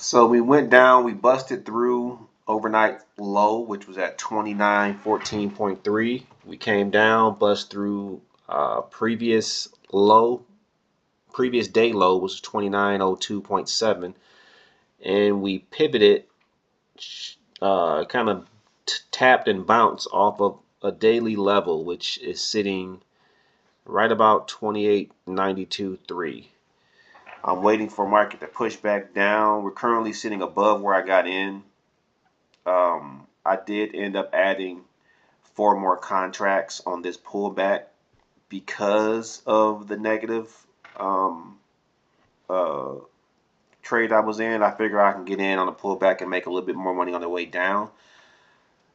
So we went down, we busted through overnight low, which was at 2914.3. We came down, bust through previous low, previous day low was 2902.7, and we pivoted, kind of tapped and bounced off of a daily level, which is sitting right about 2892.3. I'm waiting for market to push back down. We're currently sitting above where I got in. I did end up adding 4 more contracts on this pullback because of the negative um, uh, trade I was in. I figure I can get in on a pullback and make a little bit more money on the way down.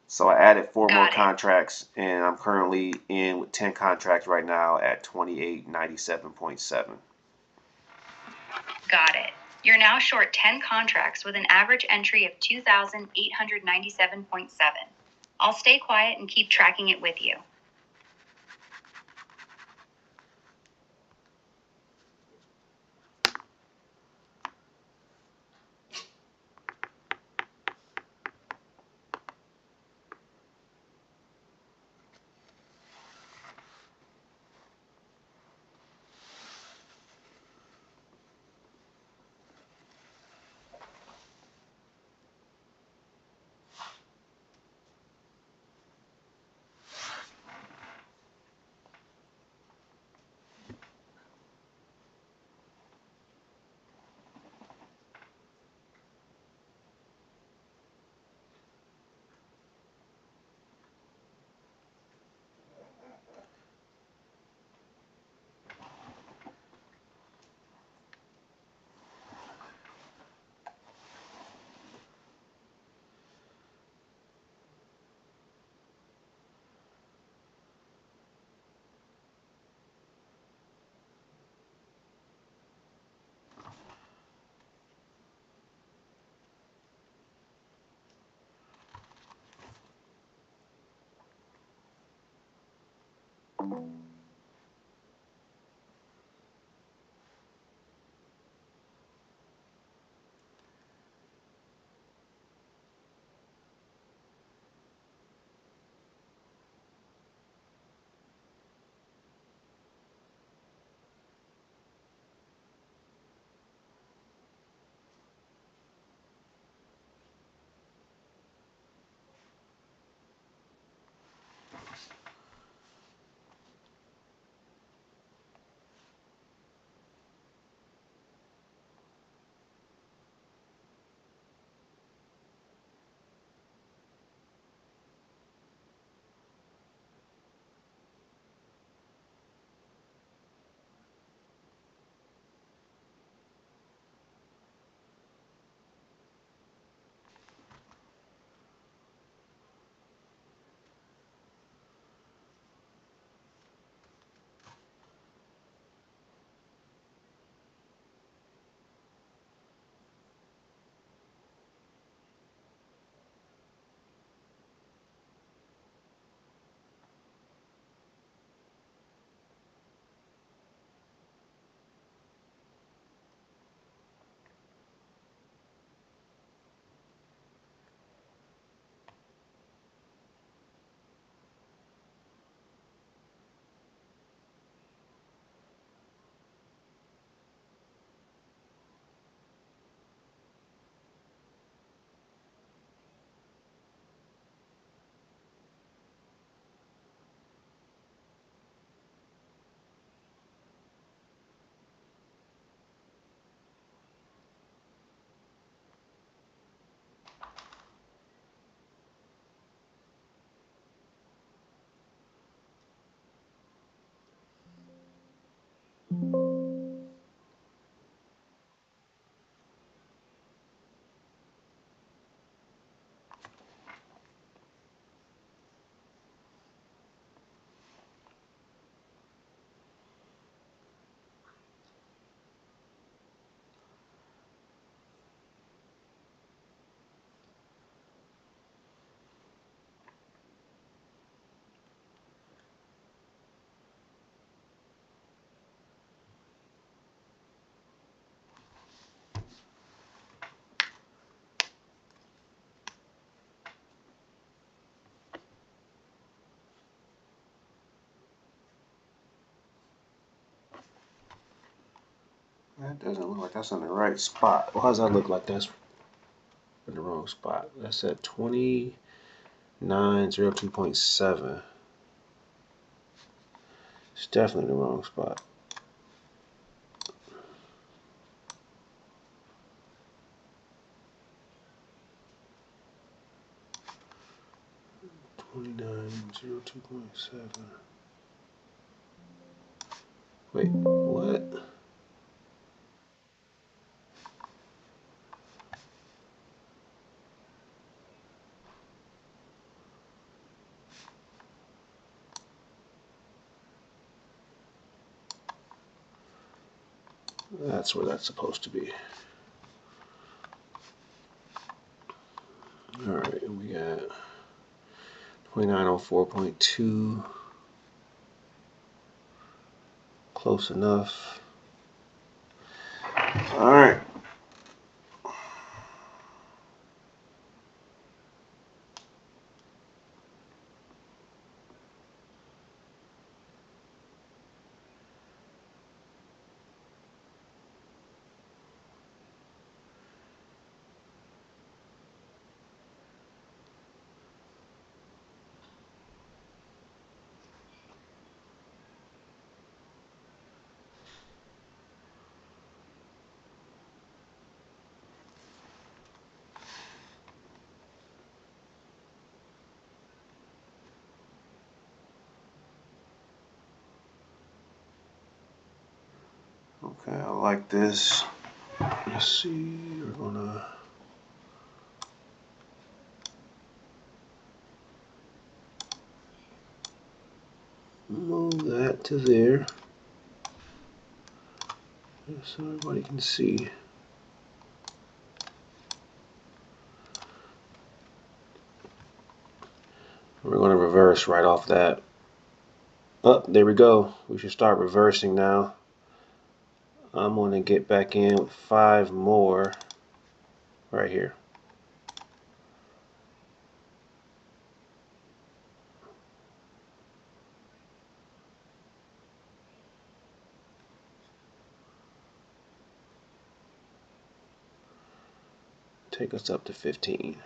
So I added 4 more contracts, and I'm currently in with 10 contracts right now at 2897.7. Got it. You're now short 10 contracts with an average entry of 2,897.7. I'll stay quiet and keep tracking it with you. That doesn't look like that's in the right spot. Well, how does that look like that's in the wrong spot? That's at 2902.7. It's definitely the wrong spot. $29.02.7. Wait, what? That's where that's supposed to be. All right, we got 2904.2. Close enough. All right. Okay, I like this. Let's see, we're gonna move that to there so everybody can see. We're gonna reverse right off that. Oh, there we go. We should start reversing now. I'm gonna get back in with 5 more right here. Take us up to 15.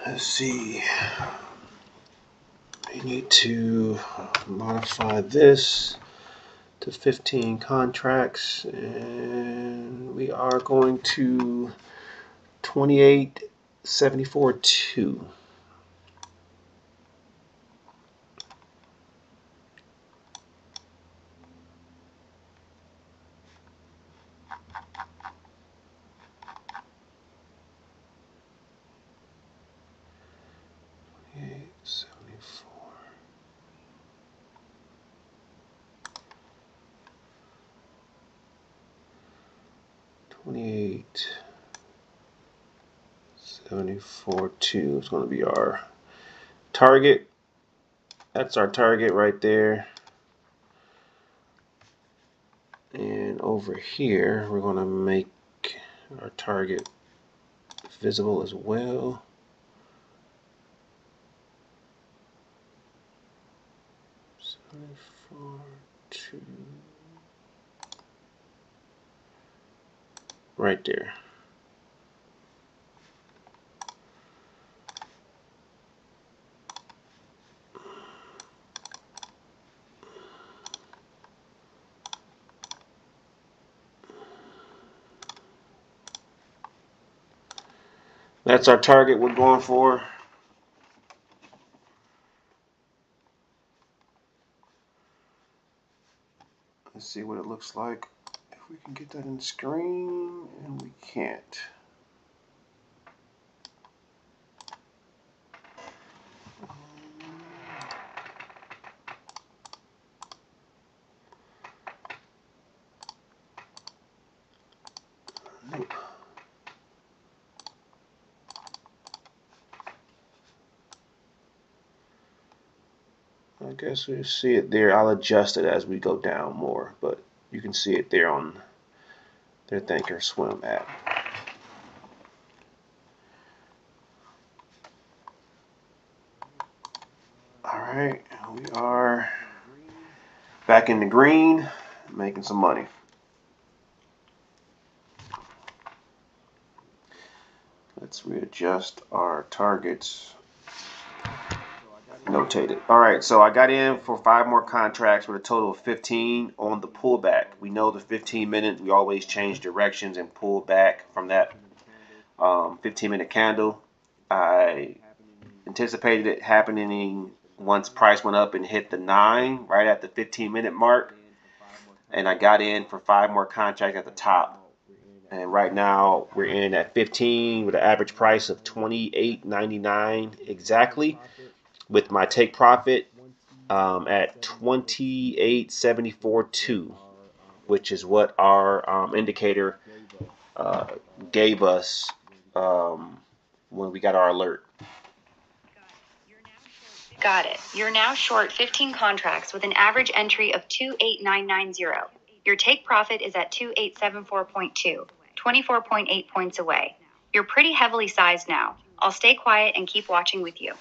Let's see. We need to modify this to 15 contracts, and we are going to 28.74.2. $28.74.2 is going to be our target. That's our target right there. And over here, we're going to make our target visible as well. Right there. That's our target we're going for. Let's see what it looks like. If we can get that in the screen, and we can't. Nope. I guess we see it there. I'll adjust it as we go down more, but you can see it there on their ThinkOrSwim app. Alright, we are back in the green, making some money. Let's readjust our targets. Notated. Alright, so I got in for 5 more contracts with a total of 15 on the pullback. We know the 15 minutes, we always change directions and pull back from that 15-minute candle. I anticipated it happening once price went up and hit the 9 right at the 15-minute mark, and I got in for 5 more contracts at the top. And right now we're in at 15 with an average price of $28.99 exactly, with my take profit at 28.74.2, which is what our indicator gave us when we got our alert. Got it. You're now short 15 contracts with an average entry of 28990. Your take profit is at 2874.2, 24.8 points away. You're pretty heavily sized now. I'll stay quiet and keep watching with you.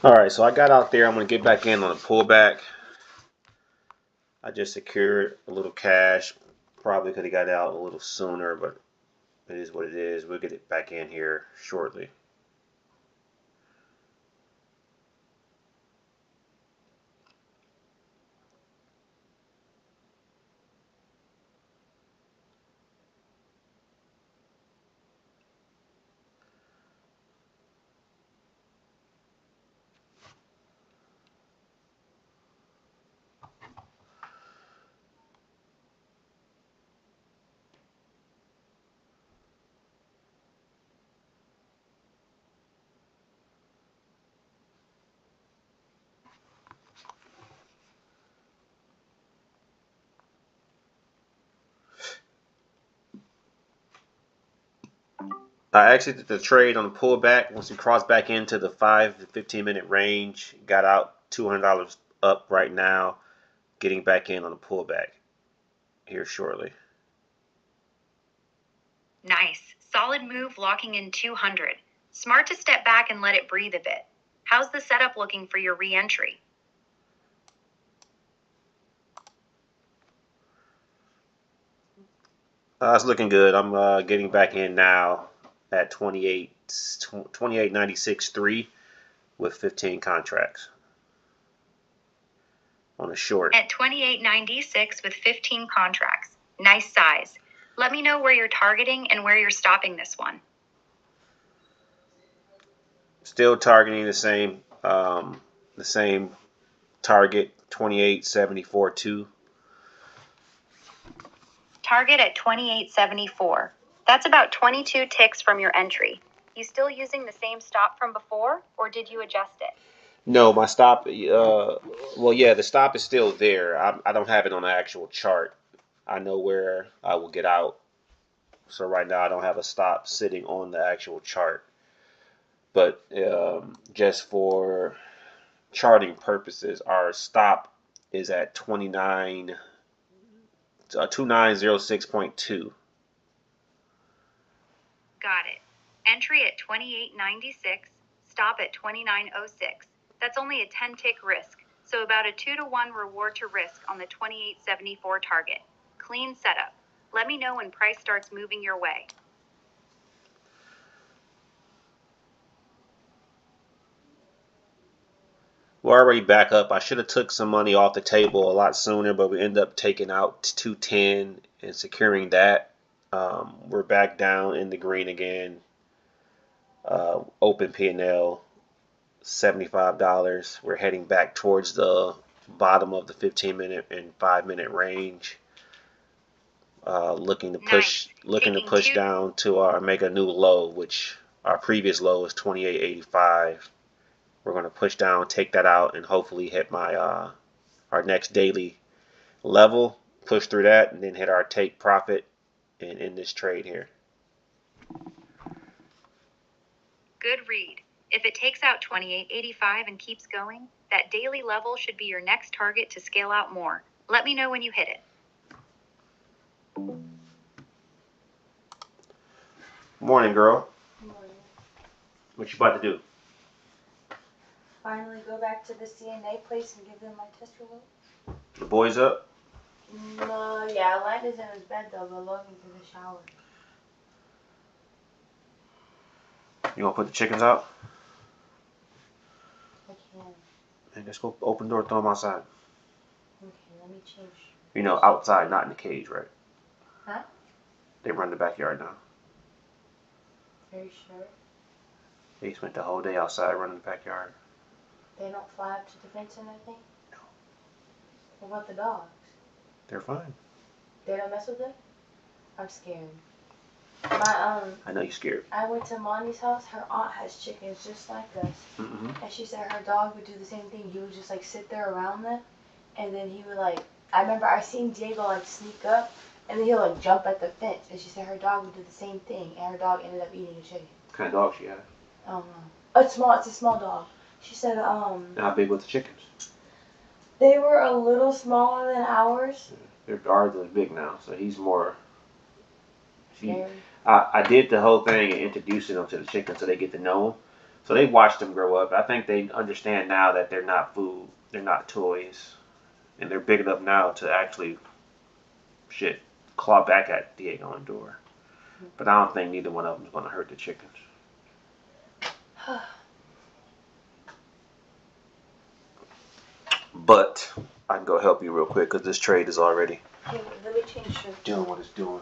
All right, so I got out there. I'm going to get back in on a pullback. I just secured a little cash. Probably could have got out a little sooner, but it is what it is. We'll get it back in here shortly. I exited the trade on the pullback. Once we crossed back into the 5 to 15 minute range, got out $200 up right now. Getting back in on the pullback here shortly. Nice. Solid move locking in 200. Smart to step back and let it breathe a bit. How's the setup looking for your re-entry? It's looking good. I'm getting back in now at 28.96.3 with 15 contracts on a short. At 28.96 with 15 contracts. Nice size. Let me know where you're targeting and where you're stopping this one. Still targeting the same target, 28.74.2. Target at 28.74. That's about 22 ticks from your entry. You still using the same stop from before, or did you adjust it? No, my stop. Well, yeah, the stop is still there. I don't have it on the actual chart. I know where I will get out. So right now I don't have a stop sitting on the actual chart. But just for charting purposes, our stop is at 2906.2. Got it. Entry at 28.96, stop at 29.06. That's only a 10 tick risk, so about a 2-to-1 reward to risk on the 28.74 target. Clean setup. Let me know when price starts moving your way. We're already back up. I should have took some money off the table a lot sooner, but we ended up taking out 210 and securing that. We're back down in the green again. Open P&L, $75. We're heading back towards the bottom of the 15-minute and 5-minute range. Looking to push down to make a new low, which our previous low is 28.85. We're going to push down, take that out, and hopefully hit my our next daily level, push through that, and then hit our take profit and end this trade here. Good read. If it takes out 28.85 and keeps going, that daily level should be your next target to scale out more. Let me know when you hit it. Morning, girl. Morning. What you about to do? Finally go back to the CNA place and give them my test results. The boys up? No, yeah, Alanda's in his bed though, but Logan's in the shower. You want to put the chickens out? I can. And let's go open the door, throw them outside. Okay, let me change. You know, outside, not in the cage, right? Huh? They run the backyard now. Very sure. They spent the whole day outside running the backyard. They don't fly up to the fence or anything? No. What about the dogs? They're fine. They don't mess with it? I'm scared. I know you're scared. I went to Monty's house. Her aunt has chickens just like us. Mm-hmm. And she said her dog would do the same thing. He would just like sit there around them. And then he would like, I remember I seen Diego like sneak up. And then he'll like jump at the fence. And she said her dog would do the same thing. And her dog ended up eating a chicken. What kind of dog she had? I don't know. It's a small dog. She said, And how big were the chickens? They were a little smaller than ours. Yeah. Ours are big now, so he's more. Scary. I did the whole thing and introducing them to the chickens so they get to know him. So they watched them grow up. I think they understand now that they're not food, they're not toys, and they're big enough now to actually shit claw back at Diego and Dora. But I don't think neither one of them is going to hurt the chickens. But I can go help you real quick because this trade is already Let me change shifts. doing what it's doing.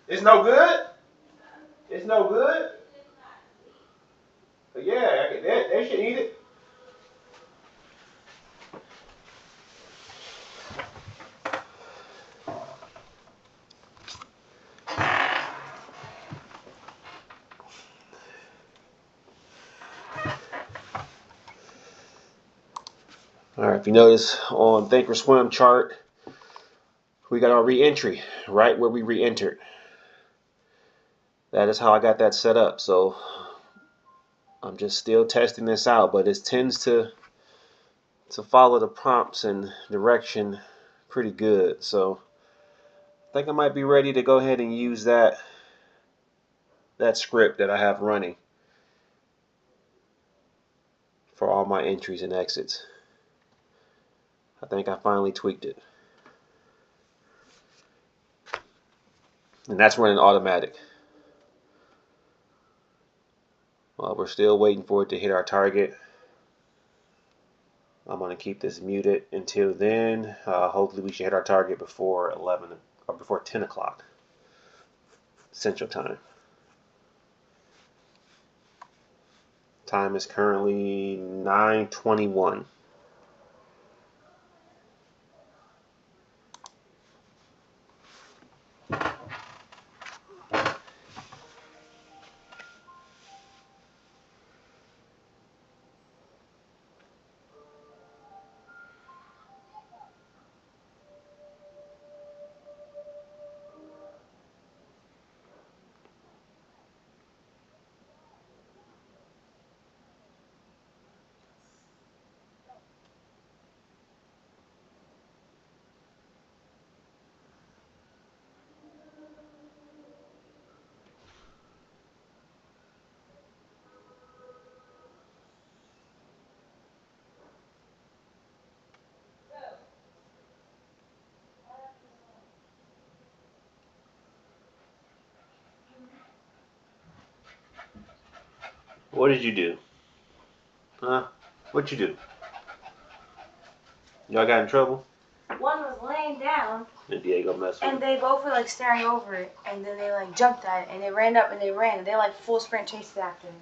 It's no good? It's no good? But yeah, they should eat it. All right, if you notice on ThinkOrSwim chart, we got our re-entry right where we re-entered. That is how I got that set up. So I'm just still testing this out, but it tends to follow the prompts and direction pretty good. So I think I might be ready to go ahead and use that script that I have running for all my entries and exits. I think I finally tweaked it. And that's running automatic. Well, we're still waiting for it to hit our target. I'm going to keep this muted until then. Hopefully we should hit our target before 11 or before 10 o'clock Central Time. Time is currently 9:21. What did you do? Huh? What'd you do? Y'all got in trouble? One was laying down. And Diego messed with And they both were like staring over it, and then they like jumped at it, and they ran up and they ran, and they like full sprint chased after it.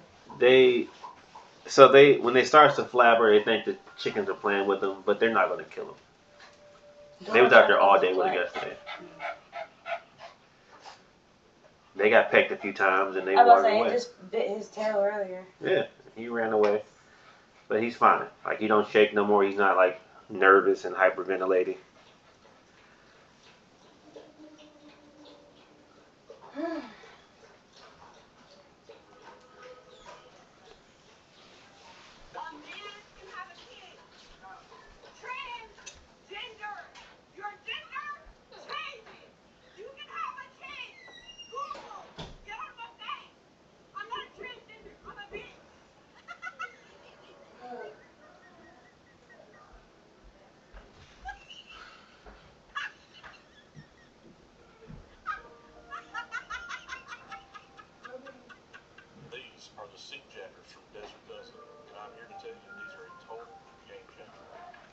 When they start to flabber, they think the chickens are playing with them, but they're not going to kill them. They was out there all day with it yesterday. They got pecked a few times and they wandered away. It just bit his tail earlier. Yeah, he ran away, but he's fine. Like he don't shake no more. He's not like nervous and hyperventilating. These are the sea jackers from Desert Dozen, and I'm here to tell you these are a total game changer.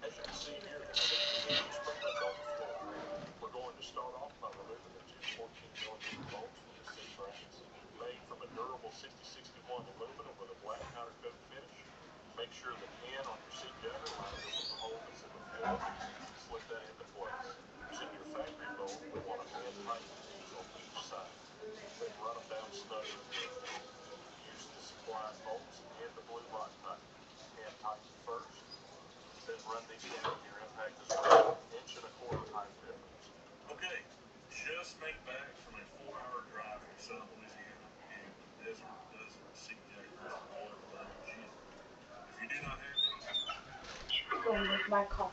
As you can see here, the sea is sprinkled on the floor. We're going to start off by removing the two 14mm bolts from the sea brackets, made from a durable 6061 aluminum with a black powder coat finish. Make sure the pin on your sea jagger lines up with the hole that's in the floor. Slip that into place. Using your factory bolt, we want to hand tighten these on each side. Then run them down snug in the middle. Use the supplied bolts and the blue lock nut. Hand tighten first, then run these down your impact as well. 1.25 height difference. Okay, just made back from a 4-hour drive from South Louisiana, and the Desert Dozen sea jackers are legit. If you do not have any, Go make my coffee.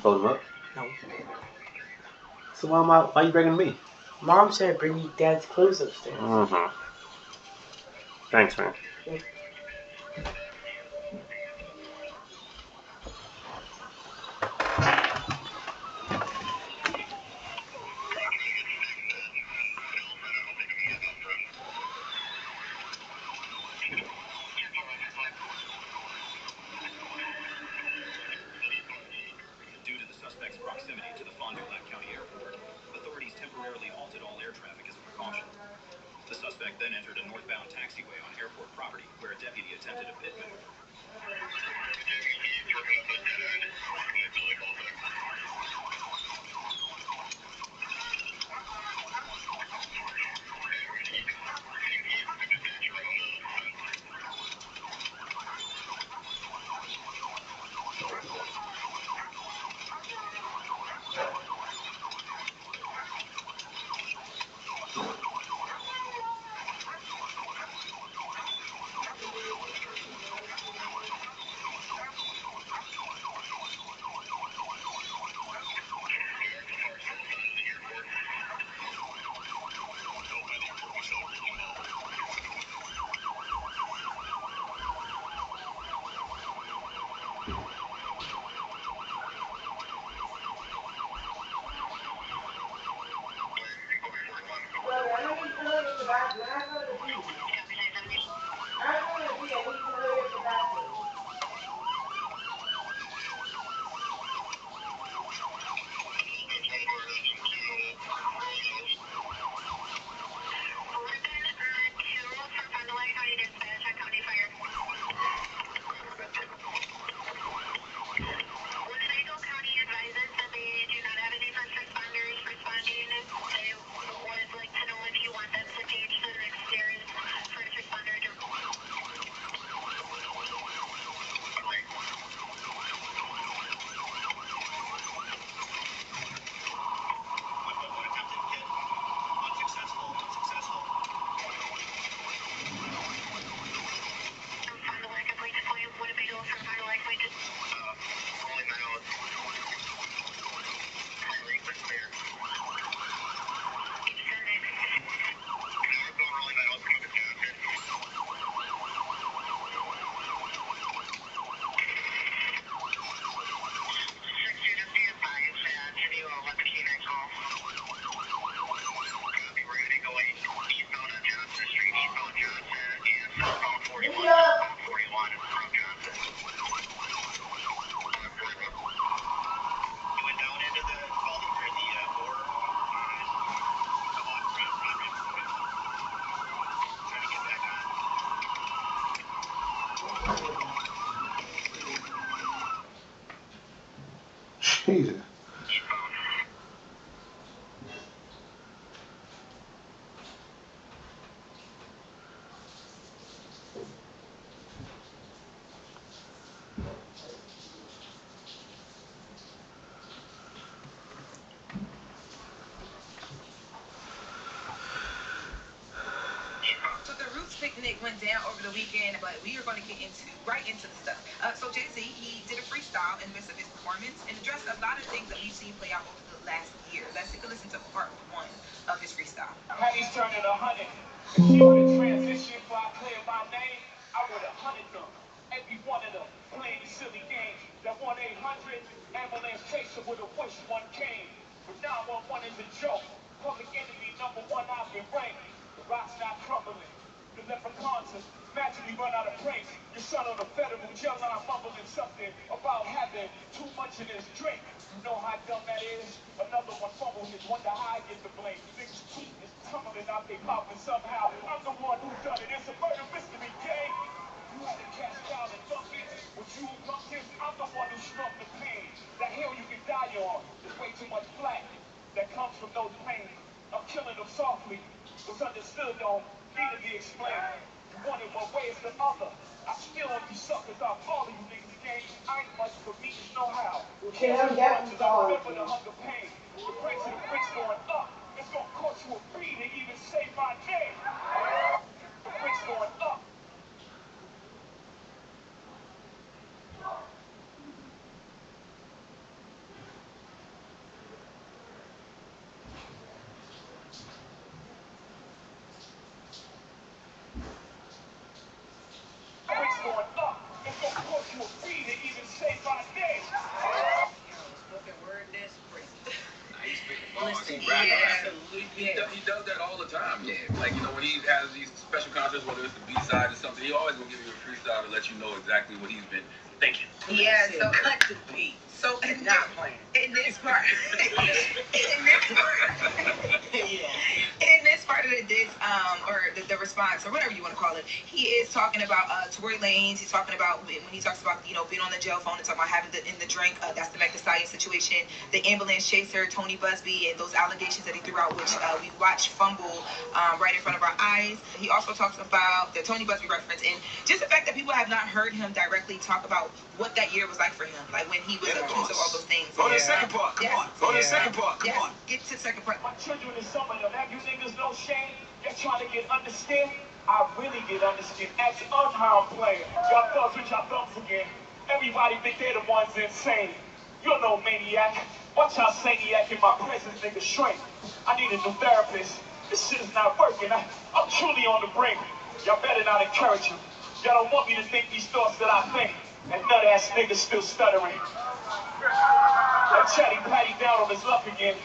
fold them up? No. So why you bringing me? Mom said bring you Dad's clothes upstairs. Mm-hmm. Thanks, man. Yep. Due to the suspect's proximity to the Fond du Lac County Airport, authorities temporarily halted all air traffic as a precaution. The suspect then entered a northbound taxiway on airport property where a deputy attempted a pit maneuver. Jesus. So the Roots picnic went down over the weekend, but we are going to get right into the stuff. So Jay-Z, he did a freestyle in the midst of his performance and addressed a lot of things that we've seen play out over the last year. Let's take a listen to part one of his freestyle. Pennies turning 100. If she would have transitioned before I cleared my name, I would have hunted them. Every one of them playing silly games. That 1-800 ambulance chaser would have wished one came. But 911 is a joke. Public enemy number one, I've been ranked. The rock's not crumbling. The leprechauns have magically run out of pranks. Your son on the federal jail line mumbling something about having too much in his drink. You know how dumb that is? Another one fumble his, wonder how I get the blame. Niggas' teeth is tumbling out they mouth and somehow I'm the one who done it. It's a murder mystery game. You had to cast down and thump it. What you lumpkins, I'm the one who struck the pain. That hill you can die on is way too much flack that comes from those pains. I'm killing them softly. What's understood don't need to be explained. One in one way is the other. I still on you suckers, I'll follow you niggas game. I ain't much for me, just know how. Can't as much as I remember the hunger pain. The price of the bricks going up. It's gonna cost you a fee to even say my name. The bricks going up. Like, you know, when he has these special concerts, whether it's the B-side or something, he always gonna give you a freestyle to let you know exactly what he's been thinking. Yeah, so cut the beat. So in Not playing. In this part, in this part of the diss, or the response, or whatever you want to call it, he is talking about Tory Lanez. He's talking about when he talks about, you know, being on the jail phone and talking about having in the drink. That's the Meg Thee Stallion situation. The ambulance chaser, Tony Busby, and those allegations that he threw out, which we watched fumble right in front of our eyes. He also talks about the Tony Busby reference, and just the fact that people have not heard him directly talk about what that year was like for him, like when he was accused of all those things. Go to the second part. Come on. Go to the second part. Come on. Get to the second part. My children is some of them. Have you niggas no shame? Just trying to get understand? I really get understand. Ask us how I'm playing. Y'all thugs with y'all thumbs again. Everybody think they're the ones insane. You're no maniac. Watch how Saniac in my presence nigga shrink. I need a new therapist. This shit is not working. I'm truly on the brink. Y'all better not encourage him. Y'all don't want me to think these thoughts that I think. And nut ass niggas still stuttering. That chatty patty down on his luck again.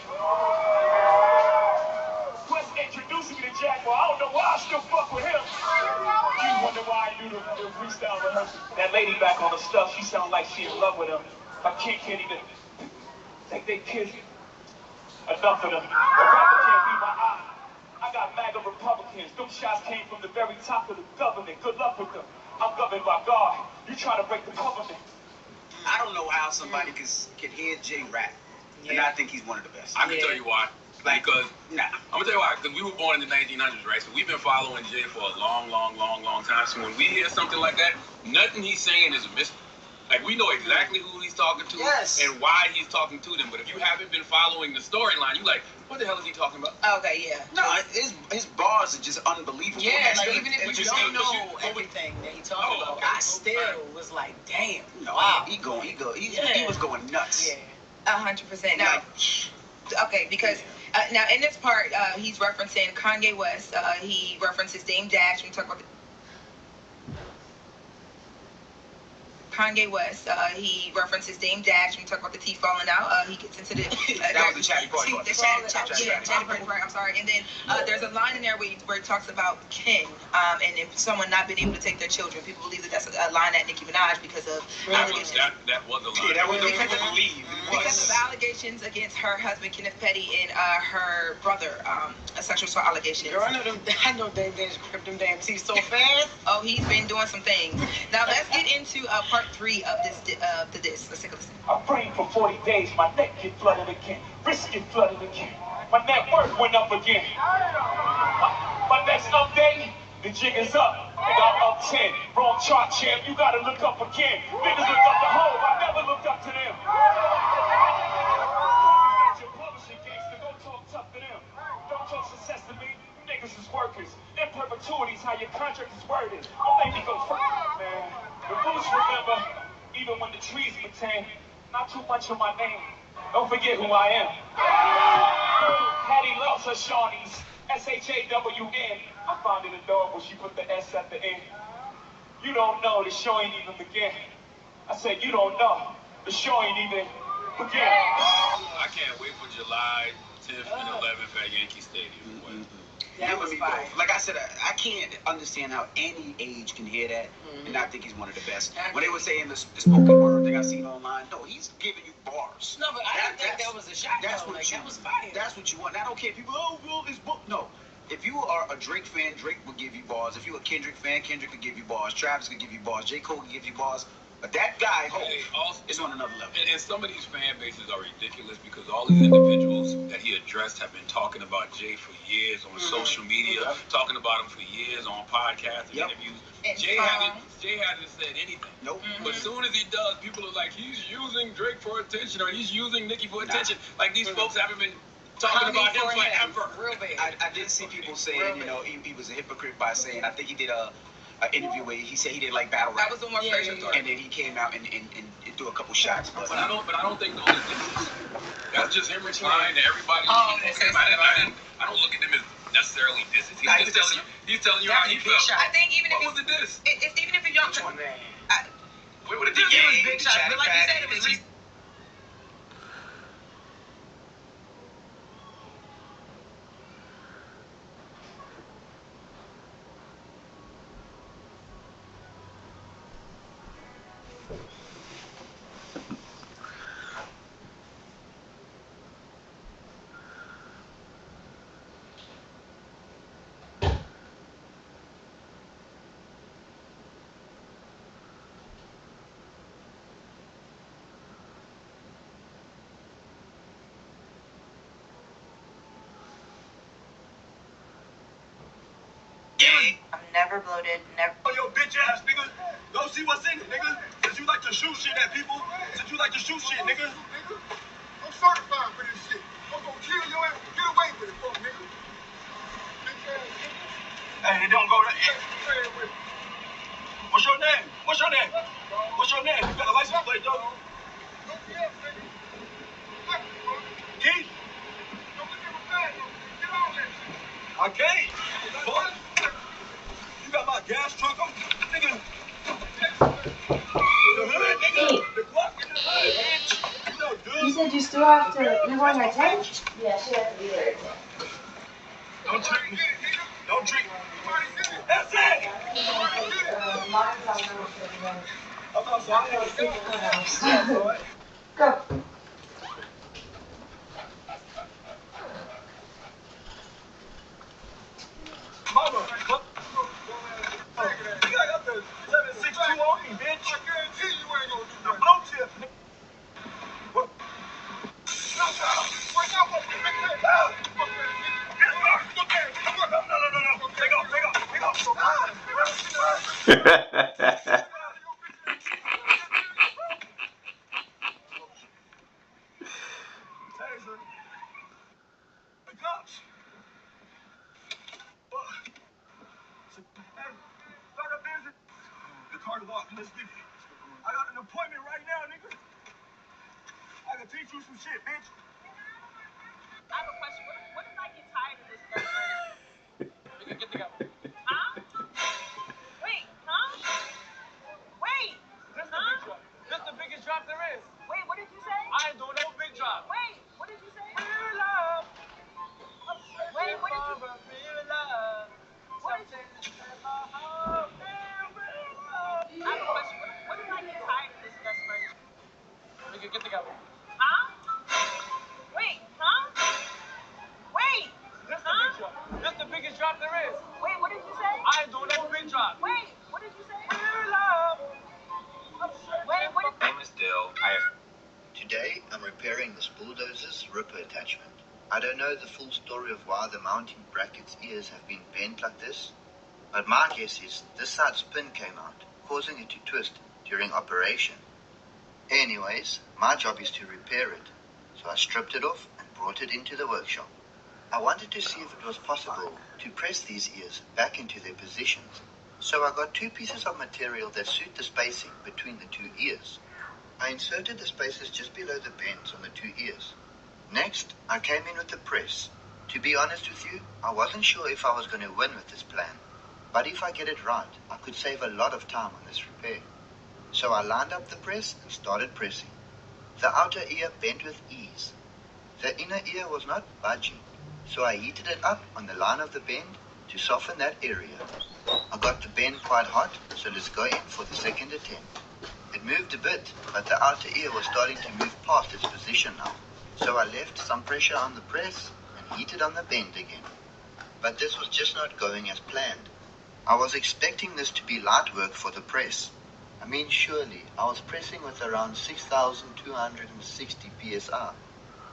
Quest introducing me to Jaguar. I don't know why I still fuck with him. You wonder why I do the freestyle rehearsal. That lady back on the stuff, she sound like she in love with him. My kid can't even think they kiss. Enough of them. The rapper can't be my eye. I got MAGA Republicans. Them shots came from the very top of the government. Good luck with them. I'm governed by God. You trying to break the covenant. I don't know how somebody can hear Jay rap, and I think he's one of the best. I can tell you why. Because, I'm gonna tell you why. Because we were born in the 1900s, right? So we've been following Jay for a long time. So when we hear something like that, nothing he's saying is a mystery. Like, we know exactly who he's talking to and why he's talking to them. But if you haven't been following the storyline, you're like, what the hell is he talking about? Okay, yeah. No, his bars are just unbelievable. Yeah, like even if you don't know but everything that he talking about, I still was like, damn. No, Wow. he was going nuts. Yeah. 100%. Now, okay, because now in this part, he's referencing Kanye West. He references Dame Dash. We talk about Kanye West. He references Dame Dash. We talk about the teeth falling out. He gets into the that was the chatty part. The chatty part. I'm sorry. And then there's a line in there where he talks about kin, and if someone not being able to take their children. People believe that that's a line at Nicki Minaj because of allegations. That was a line. Yeah, that was believe. Because of allegations against her husband Kenneth Petty and her brother, a sexual assault allegation. Girl, I know Dame Dash gripped them damn teeth so fast. Oh, he's been doing some things. Now let's get into part 3 of this. Let's take a listen. I prayed for 40 days, my neck get flooded again, wrist get flooded again, my net worth went up again. My next update, the jig is up, nigga I'm up 10, wrong chart champ, you gotta look up again. Niggas look up the hole, I never looked up to them. Your publishing gangster, go talk tough to them. Don't talk success to me, you niggas is workers. In perpetuity's how your contract is worded. Don't make me go man. The roots remember, even when the trees pretend, not too much of my name. Don't forget who I am. Hattie loves her Shawnees, S-H-A-W-N. I found it adorable, she put the S at the end. You don't know, the show ain't even begin. I said, you don't know, the show ain't even begin. I can't wait for July 10th and 11th at Yankee Stadium. That was fire. Like I said, I can't understand how any age can hear that and not think he's one of the best. When they were saying the spoken word thing I seen online, no, he's giving you bars. No, but I didn't think that was a shot. That's though. what Like, you, that was fire. That's what you want. And I don't care if people, well, it's book. No. If you are a Drake fan, Drake will give you bars. If you're a Kendrick fan, Kendrick could give you bars. Travis could give you bars. J. Cole could give you bars. But that guy, is on another level. And some of these fan bases are ridiculous because all these individuals that he addressed have been talking about Jay for years on social media, talking about him for years on podcasts and interviews. Jay hasn't said anything. Nope. But as soon as he does, people are like, he's using Drake for attention or he's using Nicki for attention. Like these folks haven't been talking about him forever. Real big. I did see people saying, he was a hypocrite by saying, I think he did an interview where he said he didn't like battle rap. That was the one version. And then he came out and threw a couple shots. But I don't think those are disses. That's just him replying to everybody. Oh, okay. I don't look at them as necessarily disses. He's telling you how he felt. I think even if what was the diss? even if you're young, Wait, what did It was big shots, but like you said, it was I'm never bloated, never. Oh, yo, bitch ass, nigga. Go see what's in it, nigga. Since you like to shoot shit at people. Since you like to shoot shit, nigga. I'm certified for this shit. I'm gonna kill your ass. Get away with it, fuck, nigga. Hey, it don't go that. What's your name? What's your name? What's your name? You got a license plate, though? Keith? I can't. Fuck. You got my gas truck on? Nigga. The hood, nigga. The Glock in the hood, bitch. You know, dude. You said you still have to, you're going to 10? Yeah, she has to be there at 10. Don't trick me. Don't trick me. That's it. Mine's on the I'm outside. Go. Mama, what? You got the 762 on me, bitch. I guarantee you ain't gonna do nothing. Blue tip. What? No. Take off. Taser. The cops. The car locked. Let's get it. I got an appointment right now, nigga. I can teach you some shit, bitch. I have a question. What if I get tired of this stuff? We can get together. Huh? Wait, huh? Wait. This the big drop. This the biggest drop there is. Wait, what did you say? I ain't doing no big drop. Wait, what did you say? Real love. Wait, what did you Real love. What did you I have a question. What if I get tired of this stuff, right? We can get together. Huh? Wait, huh? Wait. This the big drop. This the biggest drop there is. Wait, what did you say? I ain't doing no big drop. Wait, what did you say? Real love. Wait, what did My name is Dale. Today, I'm repairing this bulldozer's ripper attachment. I don't know the full story of why the mounting bracket's ears have been bent like this, but my guess is this side's pin came out, causing it to twist during operation. Anyways, my job is to repair it, so I stripped it off and brought it into the workshop. I wanted to see if it was possible to press these ears back into their positions, so I got two pieces of material that suit the spacing between the two ears. I inserted the spacers just below the bends on the two ears. Next, I came in with the press. To be honest with you, I wasn't sure if I was going to win with this plan, but if I get it right, I could save a lot of time on this repair. So I lined up the press and started pressing. The outer ear bent with ease. The inner ear was not budging, so I heated it up on the line of the bend to soften that area. I got the bend quite hot, so let's go in for the second attempt. It moved a bit, but the outer ear was starting to move past its position now. So I left some pressure on the press and heated on the bend again. But this was just not going as planned. I was expecting this to be light work for the press. I mean, surely, I was pressing with around 6,260 psi,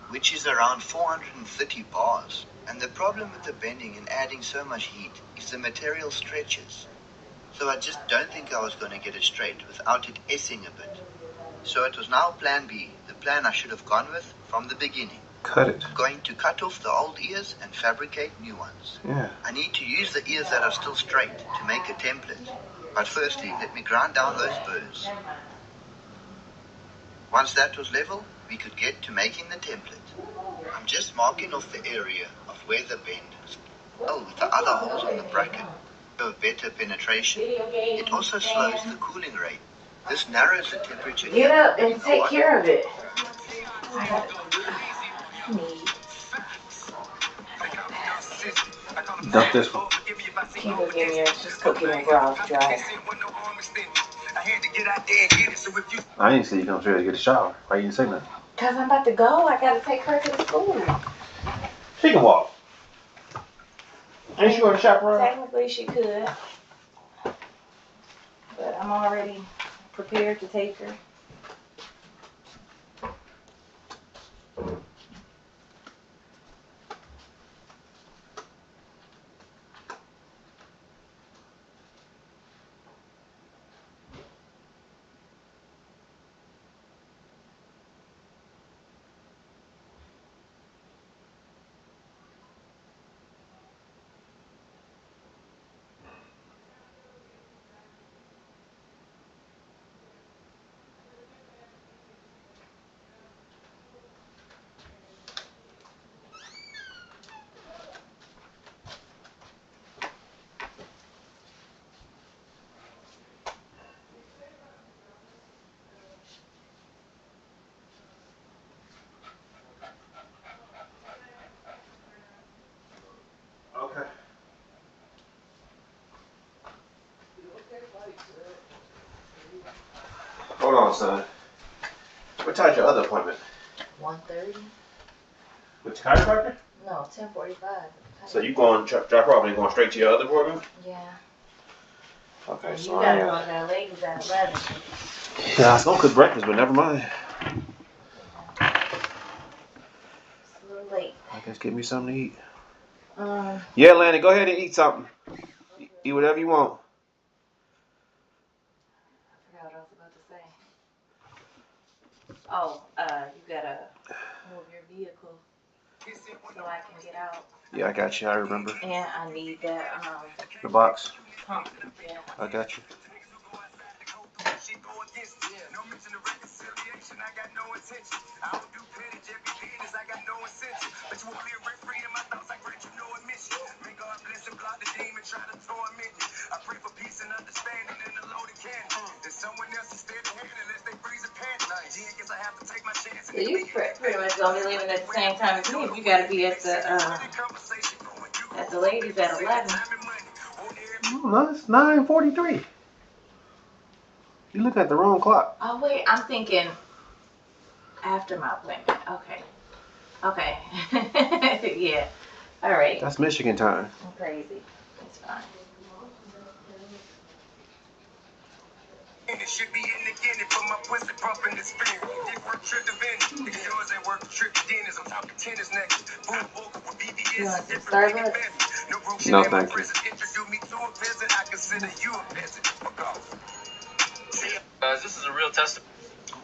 which is around 430 bars. And the problem with the bending and adding so much heat is the material stretches. So I just don't think I was going to get it straight without it S-ing a bit. So it was now plan B, the plan I should have gone with from the beginning. Cut it. Going to cut off the old ears and fabricate new ones. Yeah. I need to use the ears that are still straight to make a template. But firstly, let me grind down those burrs. Once that was level, we could get to making the template. I'm just marking off the area of where the bend is. Oh, with the other holes on the bracket. For better penetration. It also slows the cooling rate. This narrows the temperature. Get up and take care of it. Dump this one. Can't go get me yours. Just go get my brows dry. I didn't see you come straight to get a shower. Why you didn't say nothing? Because I'm about to go. I got to take her to the school. She can walk. Ain't she going to chaperone? Technically, she could. But I'm already prepared to take her. son? What time's your other appointment? 1:30? With the chiropractor? No, 10:45. So you going drop her off and going straight to your other appointment? Yeah. Okay, And so you gotta go to that lady's at 11. Yeah, I was gonna cook breakfast, but never mind. It's a little late. I guess get me something to eat. I Yeah, Lanny, go ahead and eat something. Eat whatever you want. forgot what I was about to say. Oh, you gotta move your vehicle so I can get out. Yeah, I got you. I remember. And I need that, The box. pump. Yeah. I got you. So you pretty much gonna be leaving at the same time as me. You gotta be at the ladies at 11. No, it's 9:43. You look at the wrong clock. Oh wait, I'm thinking after my appointment. Okay. Okay. Yeah. All right. That's Michigan time. I'm crazy. It's fine. It should be in the guinea for my pussy pumping the spin. Different trip to Venice. If yours ain't working, trip to dinners. I'm talking tennis next. Boom, vocal with BBS. Different Starbucks? No, thank you. Introduce me to a peasant. I consider you a peasant. Fuck off. Guys, this is a real test.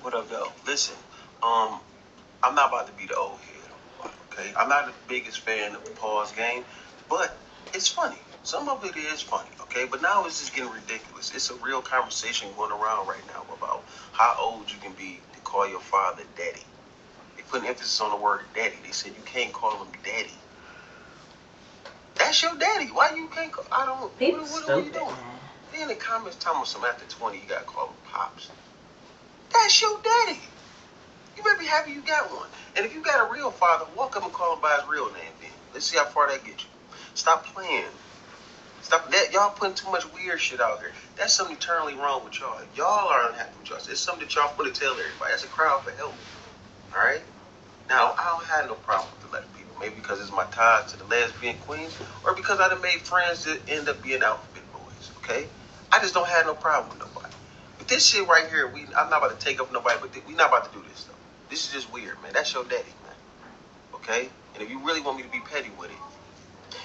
What up, though? Listen, I'm not about to be the old head, okay? I'm not the biggest fan of the pause game, but it's funny. Some of it is funny, okay? But now it's just getting ridiculous. It's a real conversation going around right now about how old you can be to call your father daddy. They put an emphasis on the word daddy. They said you can't call him daddy. That's your daddy. Why you can't call? I don't. People What are you stupid, doing? man. Then in the comments, telling some after 20, you gotta call him pops. That's your daddy. You better be happy you got one. And if you got a real father, walk up and call him by his real name then. Let's see how far that gets you. Stop playing. Stop that. Y'all putting too much weird shit out here. That's something eternally wrong with y'all. Y'all are unhappy with y'all. It's something that y'all want to tell everybody. That's a crowd for help. All right? Now, I don't have no problem with the lesbian people. Maybe because it's my ties to the lesbian queens, or because I done made friends that end up being outfit boys, okay? I just don't have no problem with nobody. But this shit right here, I'm not about to take up nobody, but we not about to do this, though. This is just weird, man. That's your daddy, man. Okay? And if you really want me to be petty with it,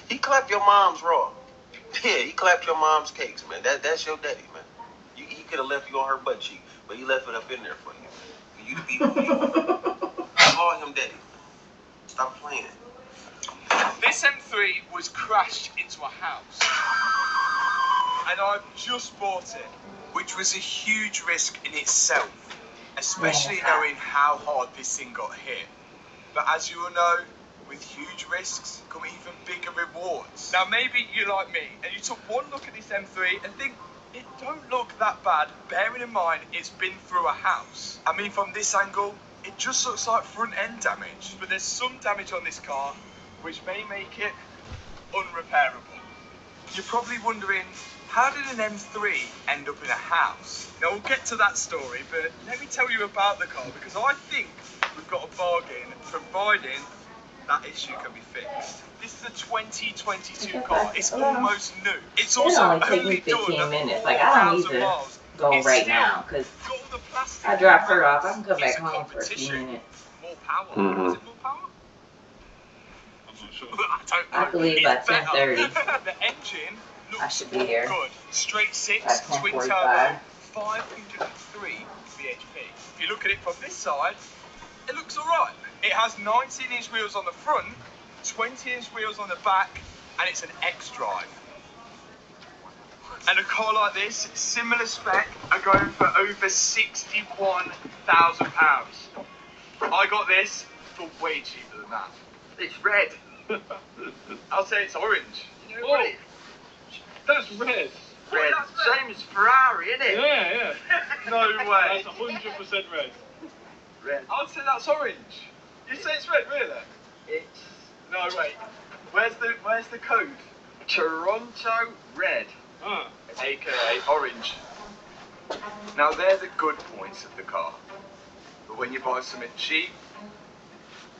he clapped your mom's raw. Yeah, he clapped your mom's cakes, man. That's your daddy, man. He could have left you on her butt cheek, but he left it up in there for you, man. For you to be who you are. Call him daddy. Stop playing. This M3 was crashed into a house, and I've just bought it, which was a huge risk in itself, especially knowing how hard this thing got hit. But as you all know, with huge risks come even bigger rewards. Now maybe you're like me, and you took one look at this M3 and think, it don't look that bad, bearing in mind it's been through a house. I mean, from this angle, it just looks like front end damage. But there's some damage on this car, which may make it unrepairable. You're probably wondering, how did an M3 end up in a house? Now we'll get to that story, but let me tell you about the car, because I think we've got a bargain providing that issue can be fixed. This is a 2022 car. It's almost new. It's also only take me 15 minutes. Like, I don't need to go right now, because I drop her off. I can come back home for a few minutes. More power. Mhm. Is it more power? I'm not sure. I can leave by 10:30. The engine looks I should be there good. Straight by 6, twin turbo, 10:45. 503 bhp. If you look at it from this side, it looks alright. It has 19-inch wheels on the front, 20-inch wheels on the back, and it's an X-Drive. And a car like this, similar spec, are going for over £61,000. I got this for way cheaper than that. It's red. I'll say it's orange. You know what? That's red. Red. Same as Ferrari, isn't it? Yeah. No way. That's 100% red. Red. I'd say that's orange. You say it's red, really? It's... No, wait. Where's the code? Toronto Red. Ah. AKA orange. Now they're the good points of the car. But when you buy something cheap,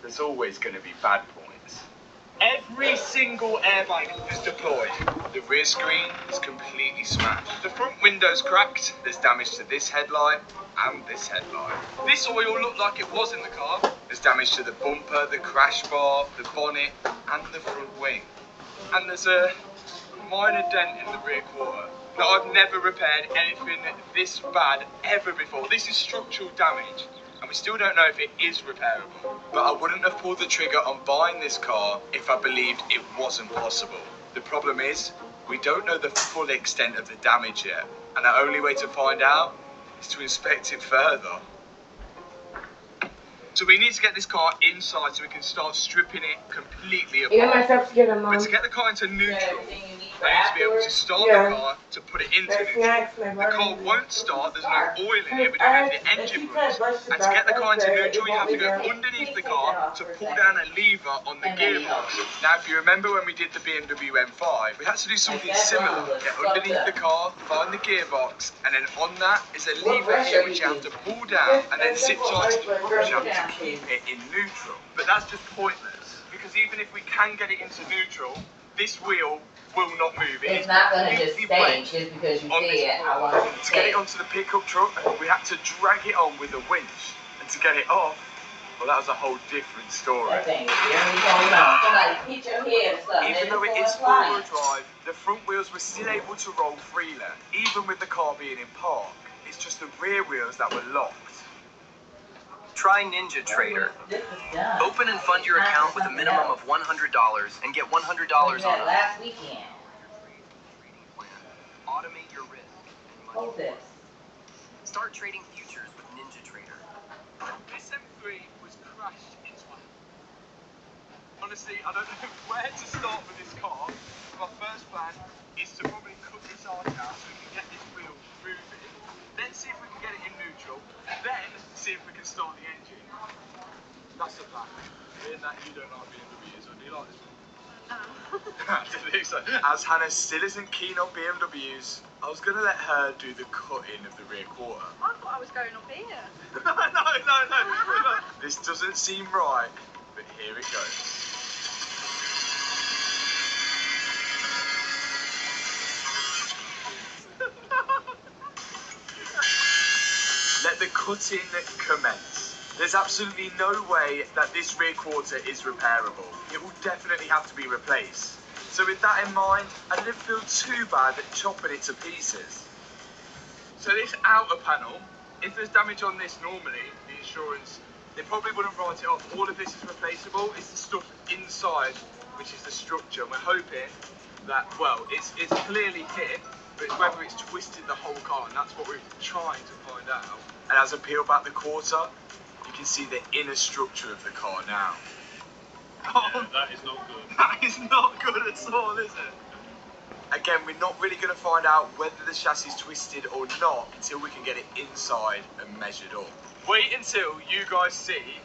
there's always going to be bad points. Every single airbag is deployed. The rear screen is completely smashed. The front window's cracked. There's damage to this headlight and this headlight. This oil looked like it was in the car. There's damage to the bumper, the crash bar, the bonnet and the front wing. And there's a minor dent in the rear quarter. Now, I've never repaired anything this bad ever before. This is structural damage. And we still don't know if it is repairable. But I wouldn't have pulled the trigger on buying this car if I believed it wasn't possible. The problem is, we don't know the full extent of the damage yet. And the only way to find out is to inspect it further. So we need to get this car inside so we can start stripping it completely apart. Get myself together, Mom. But to get the car into neutral, I need to be able to start the car to put it into neutral. The car won't start, there's no oil in it, we don't have the engine rooms. And to get the car into neutral, you have to go underneath the car to pull down a lever on the gearbox. Now, if you remember when we did the BMW M5, we had to do something similar. Get underneath the car, find the gearbox, and then on that is a lever here which you have to pull down, and then zip tight to the push up to keep it in neutral. But that's just pointless, because even if we can get it into neutral, this wheel will not move. It's not going to just stay just because you said I want it to To get it onto the pickup truck, we had to drag it on with a winch. And to get it off, well, that was a whole different story. That thing is really going on. Somebody hit your head or something. Even though it is four-wheel drive, the front wheels were still able to roll freely, even with the car being in park. It's just the rear wheels that were locked. Try NinjaTrader. Open and fund your account with a minimum of $100 and get $100 on a last weekend. Automate your risk and money. Hold this. Start trading futures with NinjaTrader. This M3 was crashed into my house. Honestly, I don't know where to start with this car. My first plan is to probably cut this arch out so we can get this wheel moving. Then see if we can get it in neutral. Then see if we can start the engine. That's the plan. Being that you don't like BMWs, or do you like this one? I think so. As Hannah still isn't keen on BMWs, I was going to let her do the cutting of the rear quarter. I thought I was going up here. No. This doesn't seem right, but here it goes. Let the cutting commence. There's absolutely no way that this rear quarter is repairable. It will definitely have to be replaced. So with that in mind, I didn't feel too bad at chopping it to pieces. So this outer panel, if there's damage on this normally, the insurance, they probably wouldn't write it off. All of this is replaceable. It's the stuff inside, which is the structure. And we're hoping that, well, it's clearly hit, but whether it's twisted the whole car, and that's what we're trying to find out. And as I peel back the quarter, you can see the inner structure of the car now. Yeah, that is not good. That is not good at all, is it? Again, we're not really going to find out whether the chassis is twisted or not until we can get it inside and measured up. Wait until you guys see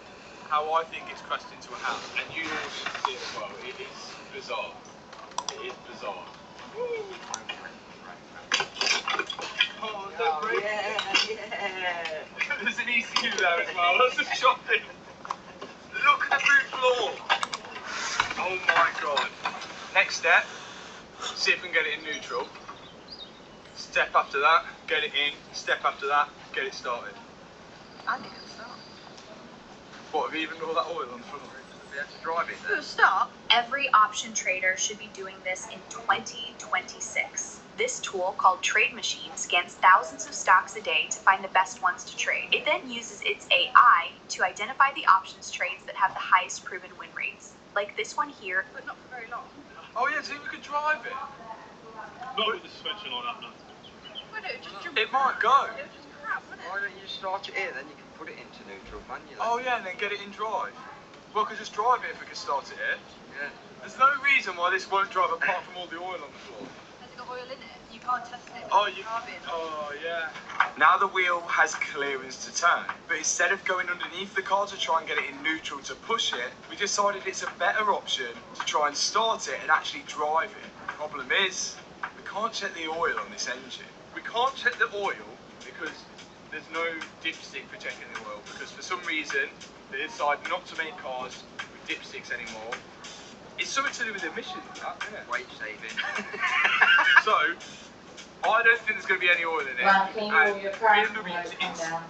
how I think it's crashed into a house, and you all should see it as well. It is bizarre. It is bizarre. Oh, yeah. There's an ECU there as well. That's a shocking. Look at the boot floor. Oh my god. Next step, see if we can get it in neutral. Step after that, get it in. Step after that, get it started. I think it'll start. What, have you even got all that oil on the floor? We have to drive it then? It'll start. Every option trader should be doing this in 2026. This tool, called Trade Machine, scans thousands of stocks a day to find the best ones to trade. It then uses its AI to identify the options trades that have the highest proven win rates, like this one here. But not for very long. Oh yeah, so we could drive it. Not with the suspension like that, no. Well, no, just jump. It might go. It was just crap, wasn't it? Why don't you start it here, then you can put it into neutral manually. Oh yeah, and then get it in drive. Well, we could just drive it if we could start it here. Yeah. There's no reason why this won't drive apart from all the oil on the floor. Has it got oil in it? You can't test it. Oh, yeah. Now the wheel has clearance to turn, but instead of going underneath the car to try and get it in neutral to push it, we decided it's a better option to try and start it and actually drive it. The problem is, we can't check the oil on this engine. We can't check the oil because there's no dipstick for checking the oil, because for some reason they decided not to make cars with dipsticks anymore. It's something to do with emissions, that, isn't it? Wage saving. So, I don't think there's going to be any oil in it. Ron, can you move your car? BMW's Come down.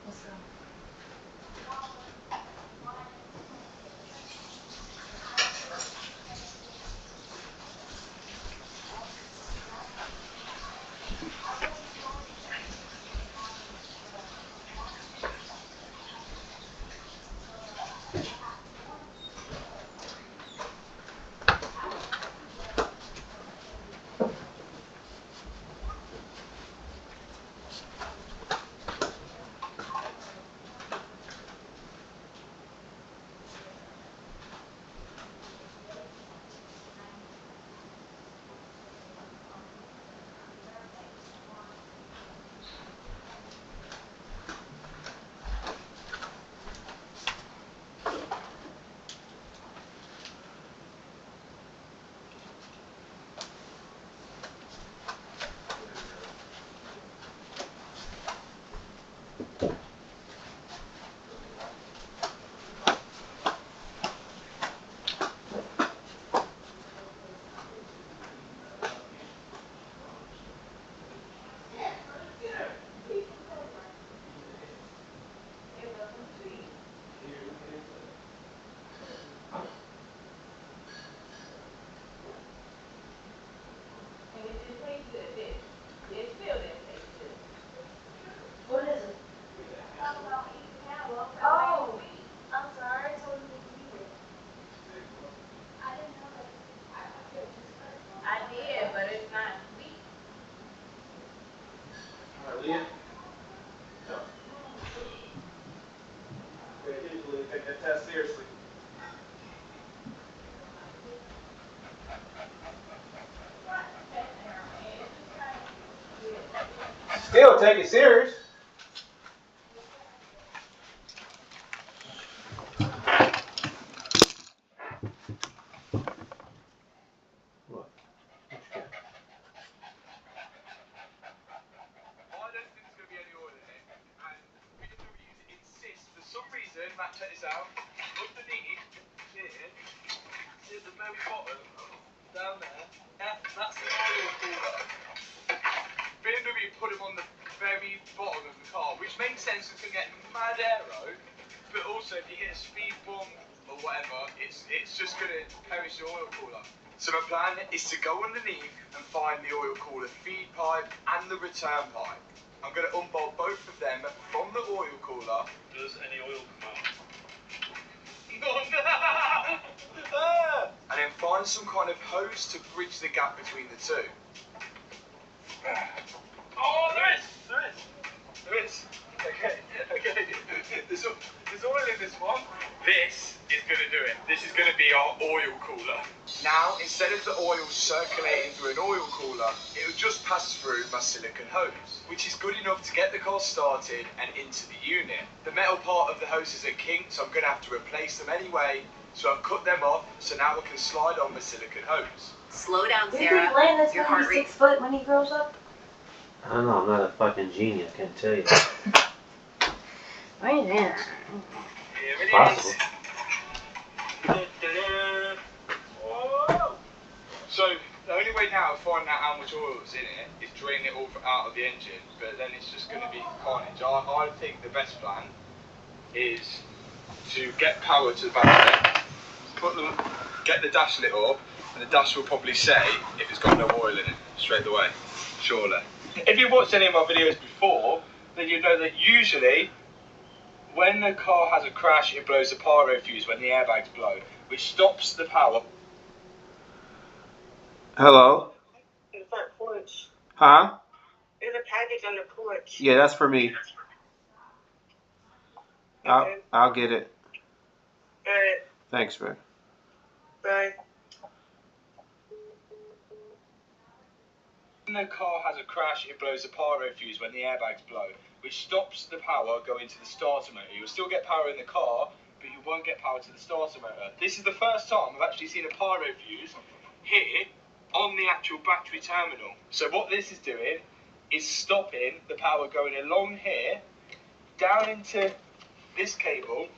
Let's go. What is it? Oh, I'm sorry. I told you to leave it. I didn't know that. I thought you had just cut it. I did, but it's not sweet. All right, Leah. No. Pay attention, Leah. Take that test seriously. Still take it serious. What? I don't think there's going to be any oil in it, and BMWs insist, for some reason, Matt, check this out, underneath here, see at the very bottom, down there, that's the oil cooler. BMW put them on the very bottom of the car, which makes sense, it's going to get mad aero, but also if you hit a speed bump or whatever, it's just going to perish the oil cooler. So my plan is to go underneath and find the oil cooler feed pipe and the return pipe. I'm going to unbolt both of them from the oil cooler. Does any oil come out? And then find some kind of hose to bridge the gap between the two. Oh, there is. Okay. There's oil in this one. This is going to do it. This is going to be our oil cooler. Now, instead of the oil circulating through an oil cooler, it will just pass through my silicone hose, which is good enough to get the car started and into the unit. The metal part of the hoses are kinked, so I'm going to have to replace them anyway. So I've cut them off, so now I can slide on my silicone hose. Slow down, Do you Sarah. think Landon's Your gonna heart be rate. 6 foot when he grows up? I don't know. I'm not a fucking genius. Can't tell you. Where is that? Here it Possible. is. Whoa. So the only way now of finding out how much oil is in it is draining it all out of the engine, but then it's just going to be carnage. I think the best plan is to get power to the battery, put them get the dash lit up, and the dash will probably say if it's got no oil in it straight away, surely. If you've watched any of my videos before, then you know that usually when the car has a crash, it blows the pyro fuse when the airbags blow, which stops the power. Hello? In the front porch. Huh? There's a package on the porch. Yeah, that's for me. Okay. I'll get it. Alright. Thanks, man. Bye. When the car has a crash, it blows the pyro fuse when the airbags blow, which stops the power going to the starter motor. You'll still get power in the car, but you won't get power to the starter motor. This is the first time I've actually seen a pyro fuse here on the actual battery terminal. So what this is doing is stopping the power going along here, down into this cable,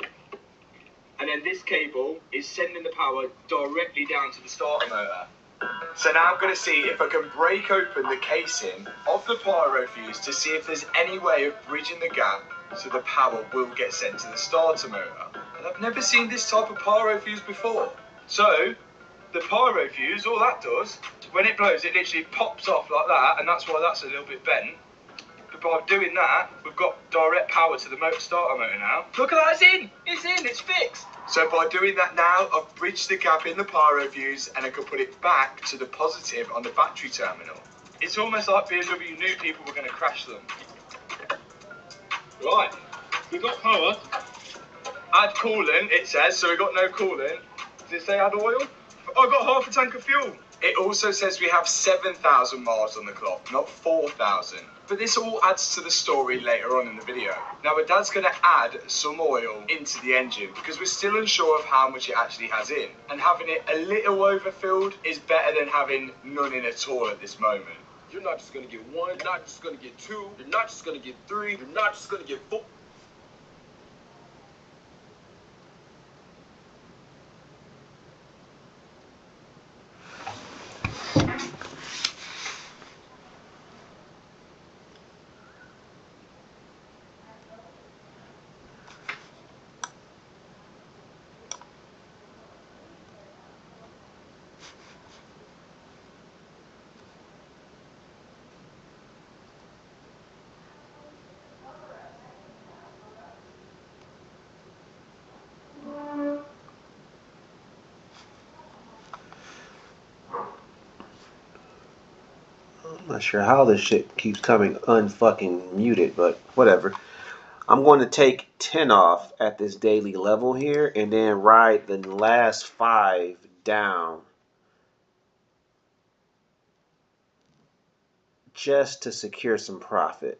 and then this cable is sending the power directly down to the starter motor. So now I'm going to see if I can break open the casing of the pyro fuse to see if there's any way of bridging the gap so the power will get sent to the starter motor. And I've never seen this type of pyro fuse before. So the pyro fuse, all that does, when it blows, it literally pops off like that, and that's why that's a little bit bent. But by doing that, we've got direct power to the starter motor now. Look at that, it's in! It's in, it's fixed! So by doing that now, I've bridged the gap in the pyro fuse, and I can put it back to the positive on the battery terminal. It's almost like BMW knew people were going to crash them. Right, we've got power. Add coolant, it says, so we've got no coolant. Does it say add oil? I've got half a tank of fuel. It also says we have 7,000 miles on the clock, not 4,000. But this all adds to the story later on in the video. Now my dad's going to add some oil into the engine because we're still unsure of how much it actually has in. And having it a little overfilled is better than having none in at all at this moment. You're not just going to get one, you're not just going to get two, you're not just going to get three, you're not just going to get four. I'm not sure how this shit keeps coming unfucking muted, but whatever. I'm going to take 10 off at this daily level here and then ride the last 5 down just to secure some profit.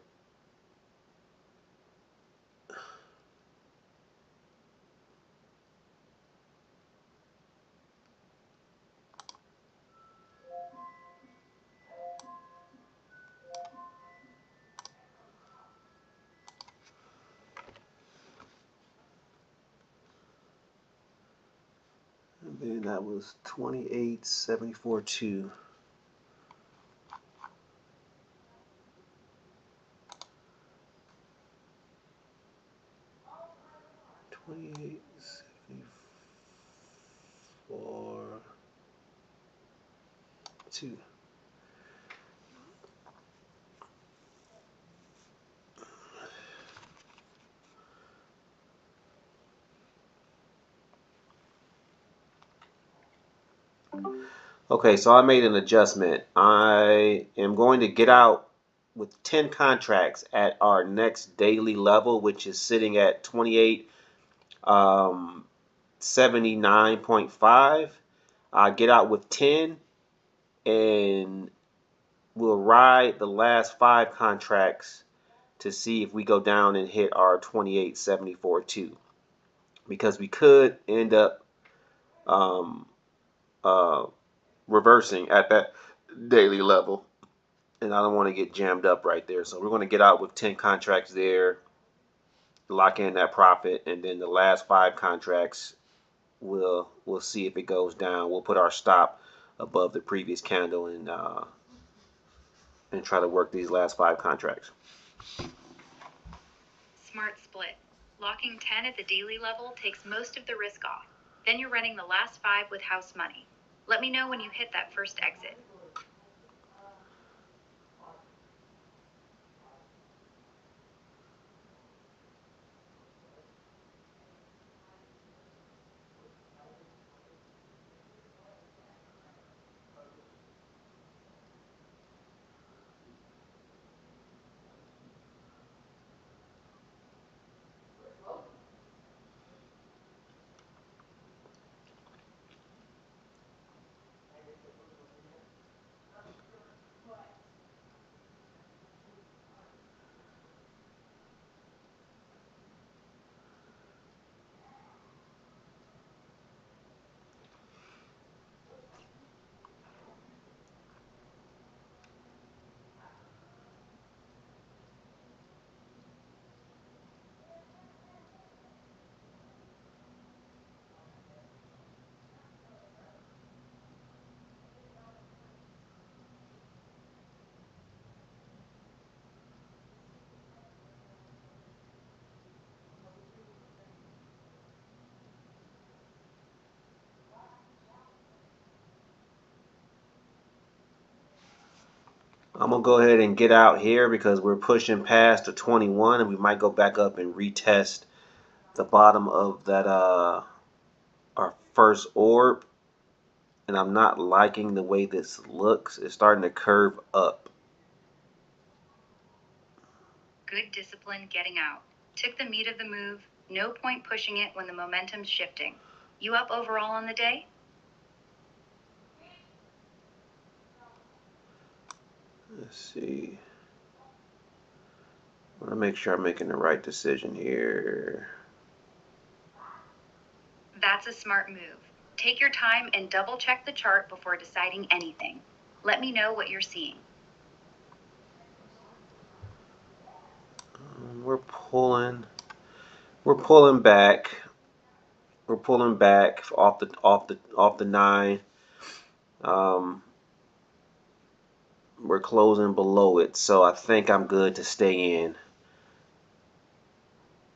And then that was 28.74.2. 28.74.2. Okay, so I made an adjustment. I am going to get out with 10 contracts at our next daily level, which is sitting at 28.79.5. I get out with 10 and we'll ride the last 5 contracts to see if we go down and hit our 28.74.2, because we could end up reversing at that daily level, and I don't want to get jammed up right there. So we're going to get out with 10 contracts there, lock in that profit, and then the last 5 contracts we'll see if it goes down. We'll put our stop above the previous candle and try to work these last 5 contracts. Smart split. Locking 10 at the daily level takes most of the risk off. Then you're running the last 5 with house money. Let me know when you hit that first exit. I'm going to go ahead and get out here because we're pushing past the 21 and we might go back up and retest the bottom of that our first orb. And I'm not liking the way this looks. It's starting to curve up. Good discipline getting out. Took the meat of the move. No point pushing it when the momentum's shifting. You up overall on the day? Let's see. I want to make sure I'm making the right decision here. That's a smart move. Take your time and double check the chart before deciding anything. Let me know what you're seeing. We're pulling back. We're pulling back off the 9. We're closing below it, so I think I'm good to stay in.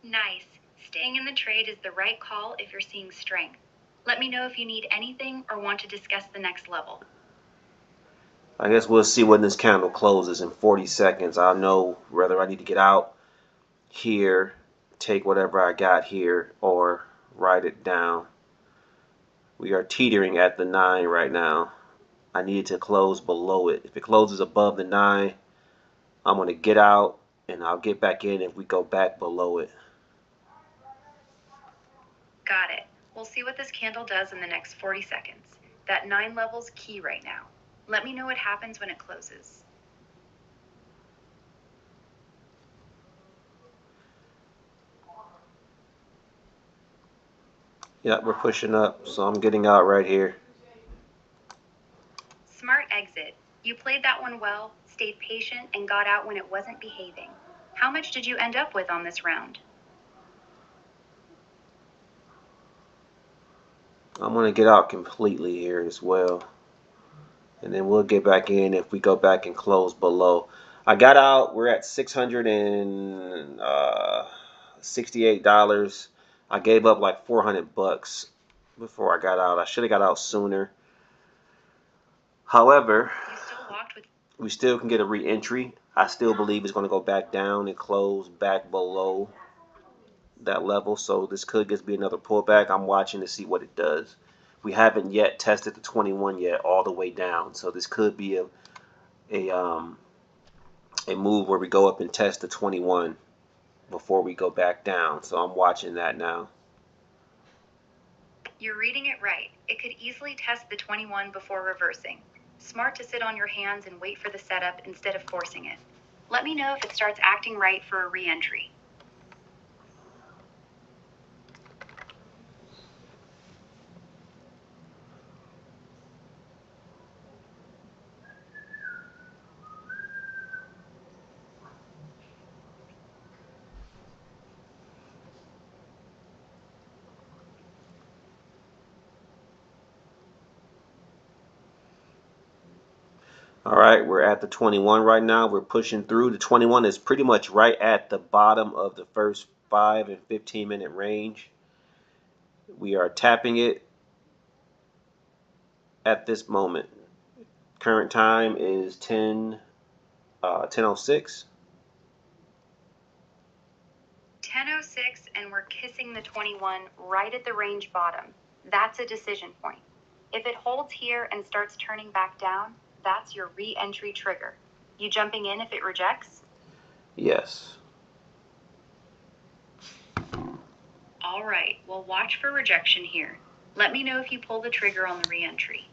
Nice. Staying in the trade is the right call if you're seeing strength. Let me know if you need anything or want to discuss the next level. I guess we'll see when this candle closes in 40 seconds. I'll know whether I need to get out here, take whatever I got here, or write it down. We are teetering at the 9 right now. I need to close below it. If it closes above the 9, I'm going to get out and I'll get back in if we go back below it. Got it. We'll see what this candle does in the next 40 seconds. That 9 level's key right now. Let me know what happens when it closes. Yeah, we're pushing up, so I'm getting out right here. Smart exit. You played that one well, stayed patient, and got out when it wasn't behaving. How much did you end up with on this round? I'm going to get out completely here as well. And then we'll get back in if we go back and close below. I got out. We're at $668. I gave up like 400 bucks before I got out. I should have got out sooner. However, we still can get a re-entry. I still believe it's going to go back down and close back below that level. So this could just be another pullback. I'm watching to see what it does. We haven't yet tested the 21 yet all the way down. So this could be a move where we go up and test the 21 before we go back down. So I'm watching that now. You're reading it right. It could easily test the 21 before reversing. Smart to sit on your hands and wait for the setup instead of forcing it. Let me know if it starts acting right for a re-entry. All right, we're at the 21 right now. We're pushing through. The 21 is pretty much right at the bottom of the first 5 and 15 minute range. We are tapping it at this moment. Current time is 10:06. 10:06, and we're kissing the 21 right at the range bottom. That's a decision point. If it holds here and starts turning back down, that's your re-entry trigger. You jumping in if it rejects? Yes. All right, well, watch for rejection here. Let me know if you pull the trigger on the re-entry.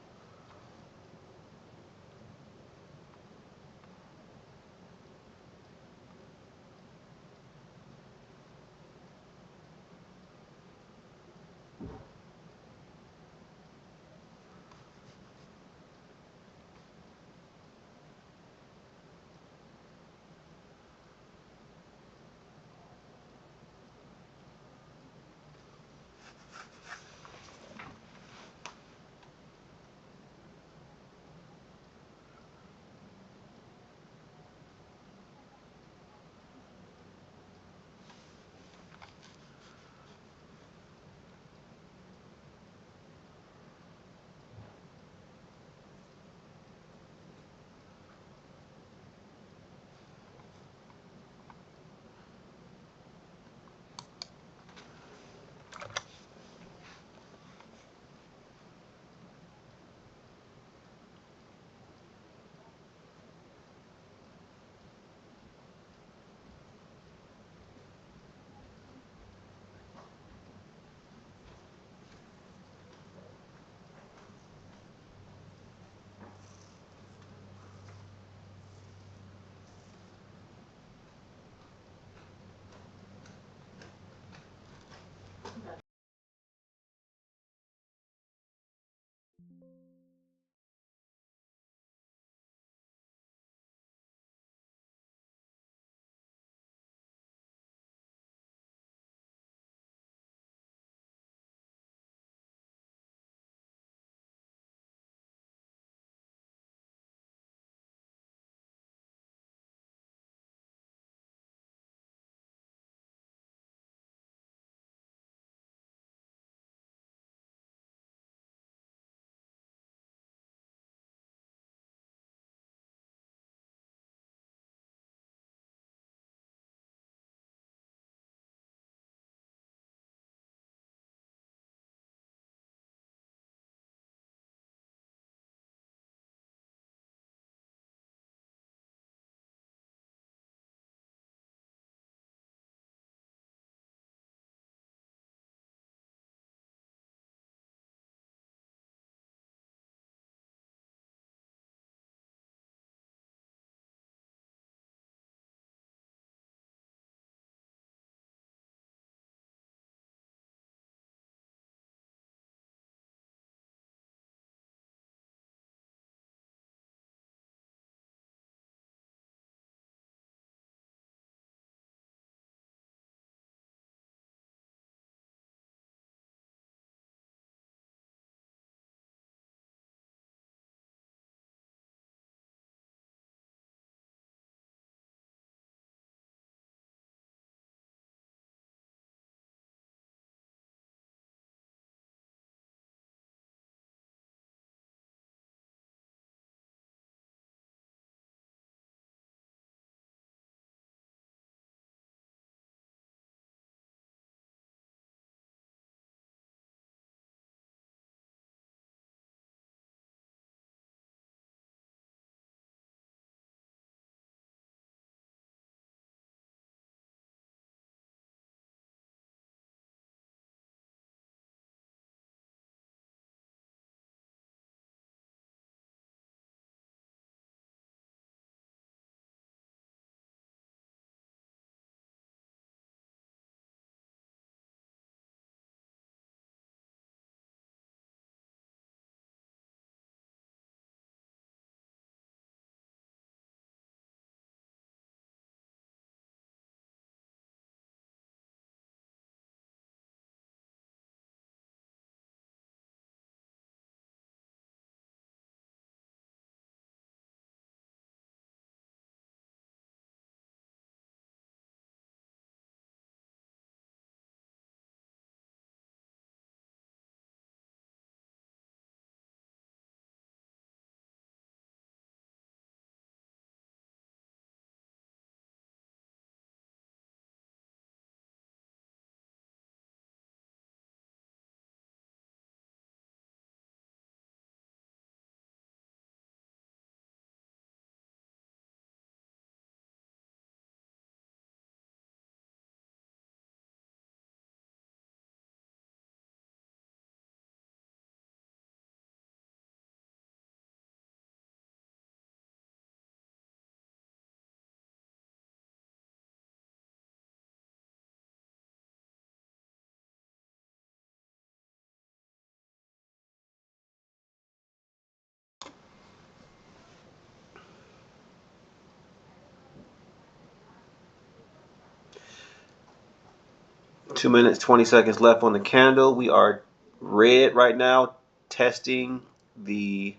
2 minutes, 20 seconds left on the candle. We are red right now, testing the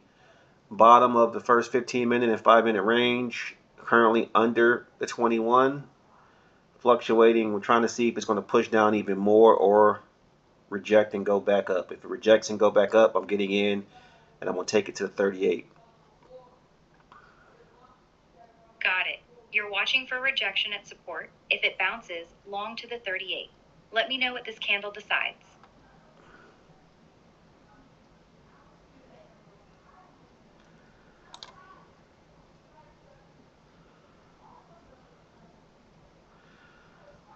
bottom of the first 15-minute and 5-minute range. Currently under the 21. Fluctuating. We're trying to see if it's going to push down even more or reject and go back up. If it rejects and go back up, I'm getting in and I'm going to take it to the 38. Got it. You're watching for rejection at support. If it bounces, long to the 38. Let me know what this candle decides.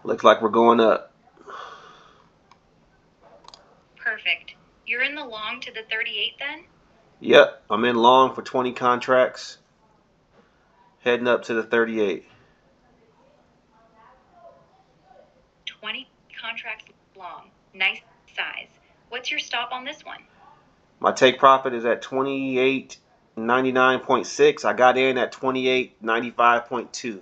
Looks like we're going up. Perfect. You're in the long to the 38 then? Yep, I'm in long for 20 contracts. Heading up to the 38. 20 contracts long. Nice size. What's your stop on this one? My take profit is at 28.99.6. I got in at 28.95.2.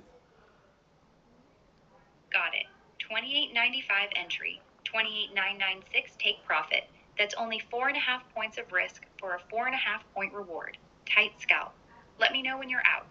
Got it. 28.95 entry. 28.996 take profit. That's only 4.5 points of risk for a 4.5 point reward. Tight scalp. Let me know when you're out.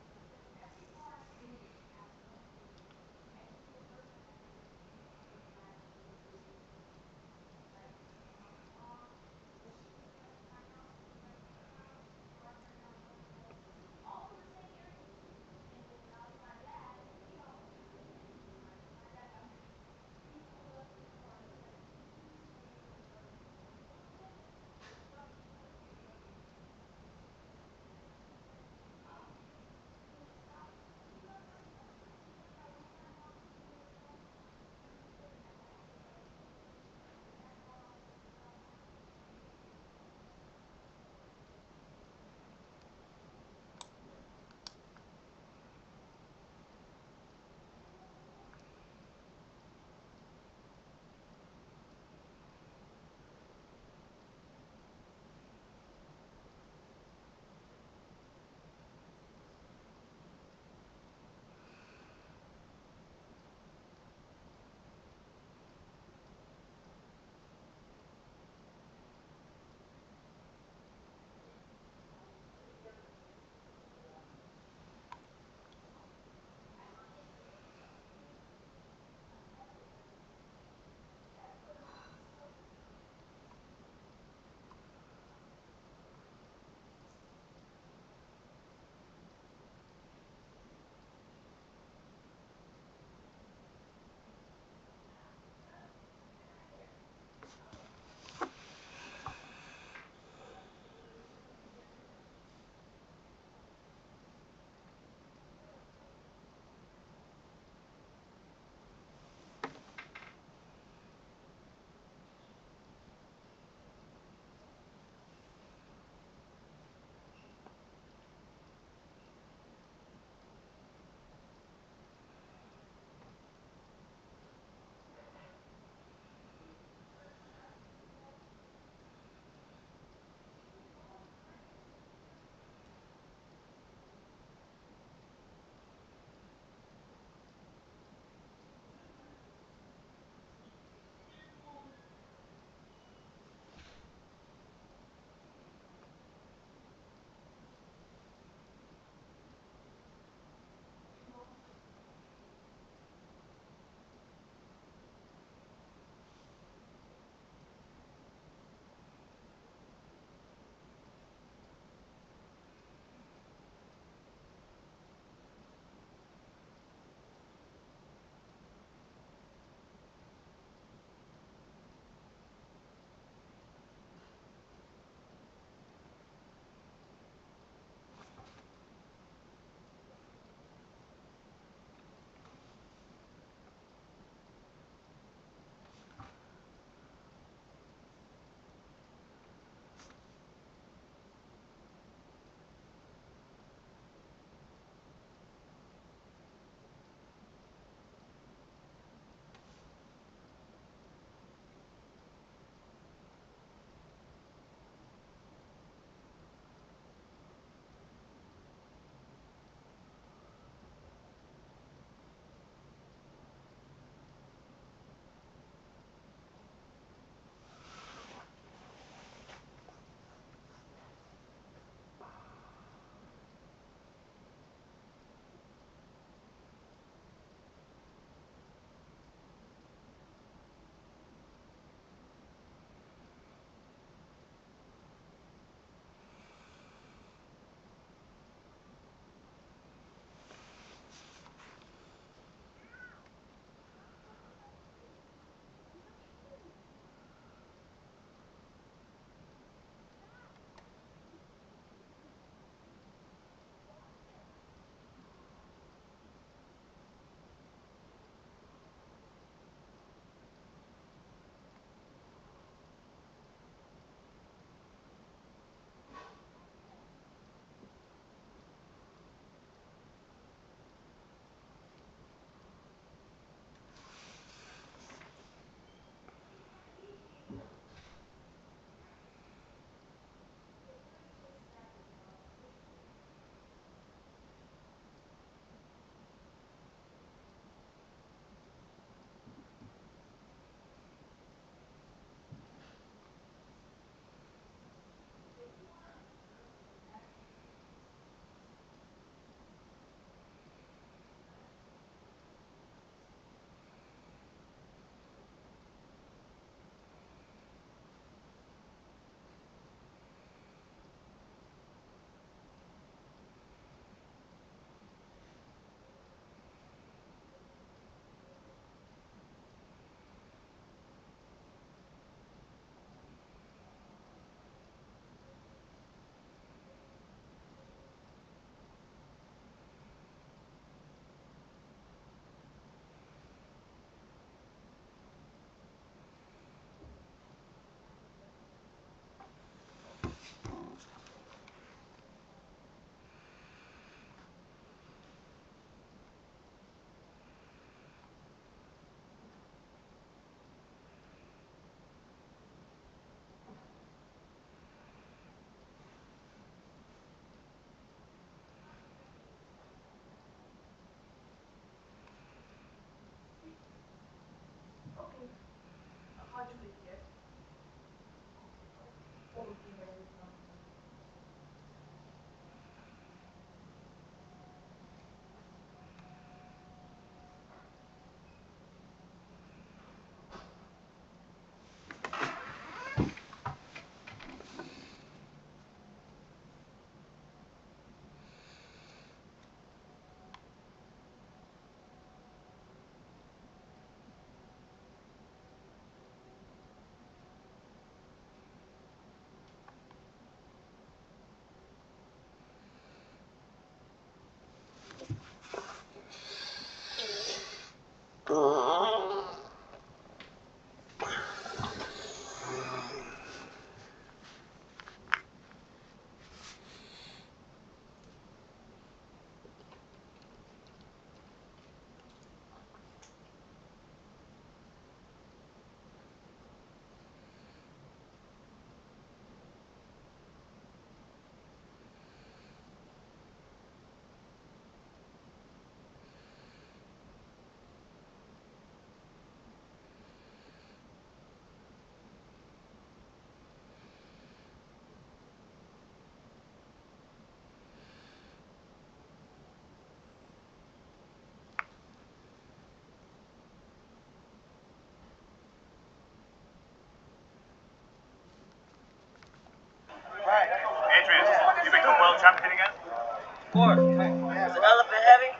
Four. Is the elephant heavy?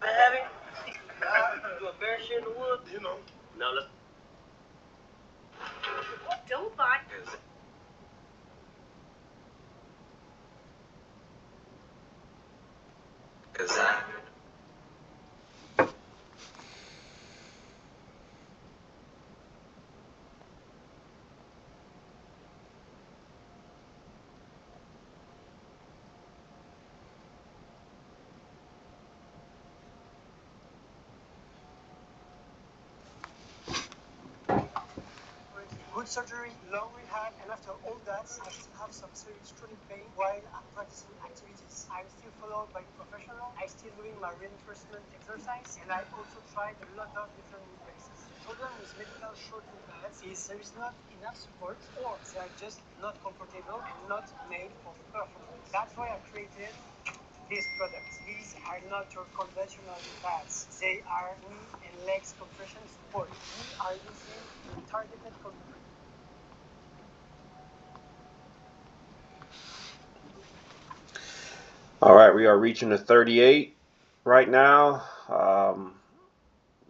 Heavy? Do a bear shit in the woods? You know. No, let's. Don't buy. Good surgery, long rehab, and after all that, I still have some serious chronic pain while I'm practicing activities. I'm still followed by a professional, I'm still doing my reinforcement exercise, and I also tried a lot of different races. The problem with medical short-term pads is there is not enough support, or they are just not comfortable and not made for performance. That's why I created these products. These are not your conventional pads. They are knee and legs compression support. We are using targeted compression. All right, we are reaching the 38 right now.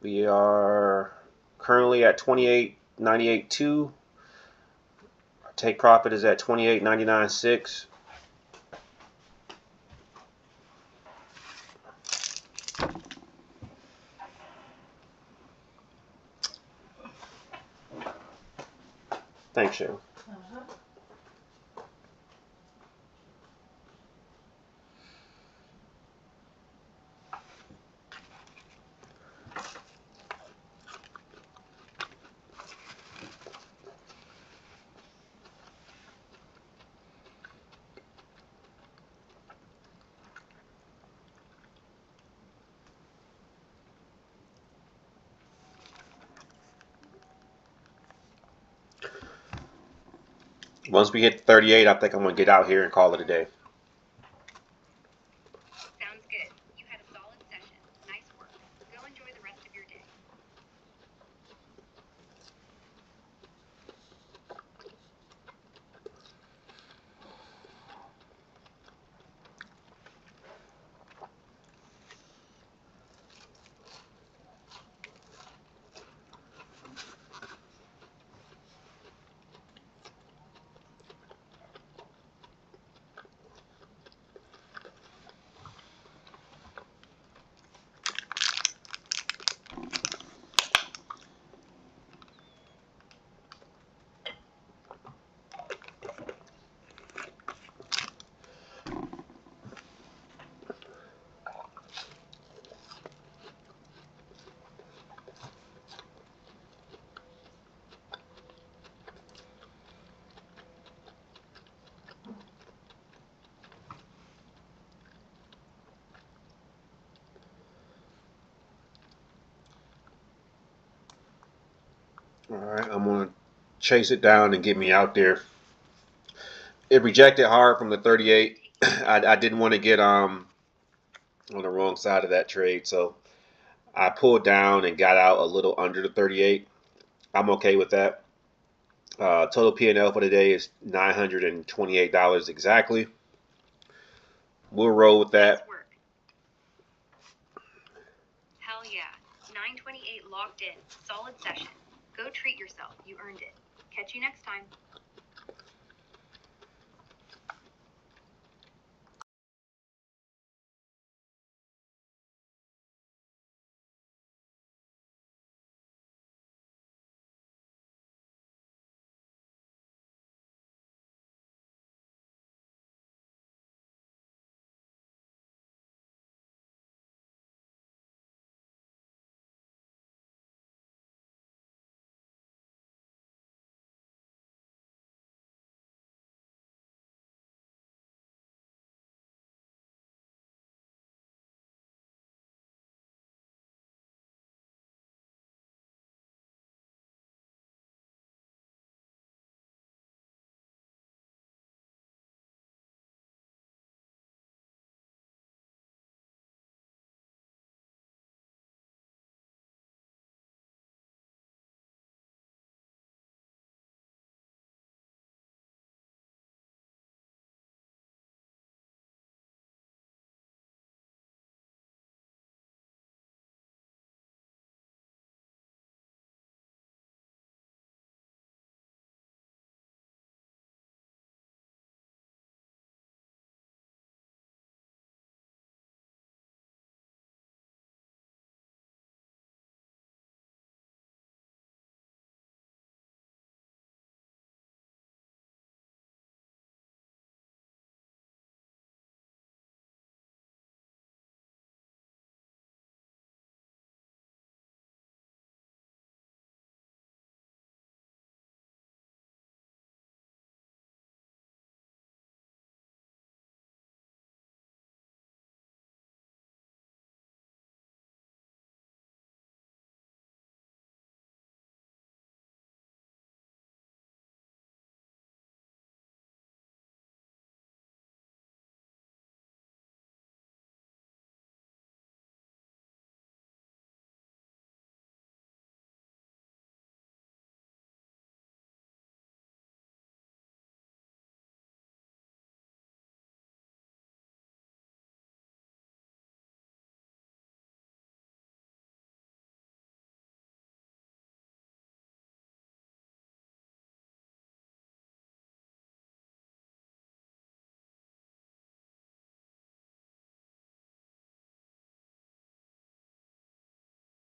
We are currently at 28.98.2. Our take profit is at 28.99.6. Thanks, Sharon. Once we hit 38, I think I'm going to get out here and call it a day. Sounds good. You had a solid session. Nice work. Go enjoy the rest of your day. All right, I'm going to chase it down and get me out there. It rejected hard from the 38. I didn't want to get on the wrong side of that trade, so I pulled down and got out a little under the 38. I'm okay with that. Total P&L for the day is $928 exactly. We'll roll with that. Nice work. Hell yeah. 928 locked in. Solid session. Go treat yourself. You earned it. Catch you next time.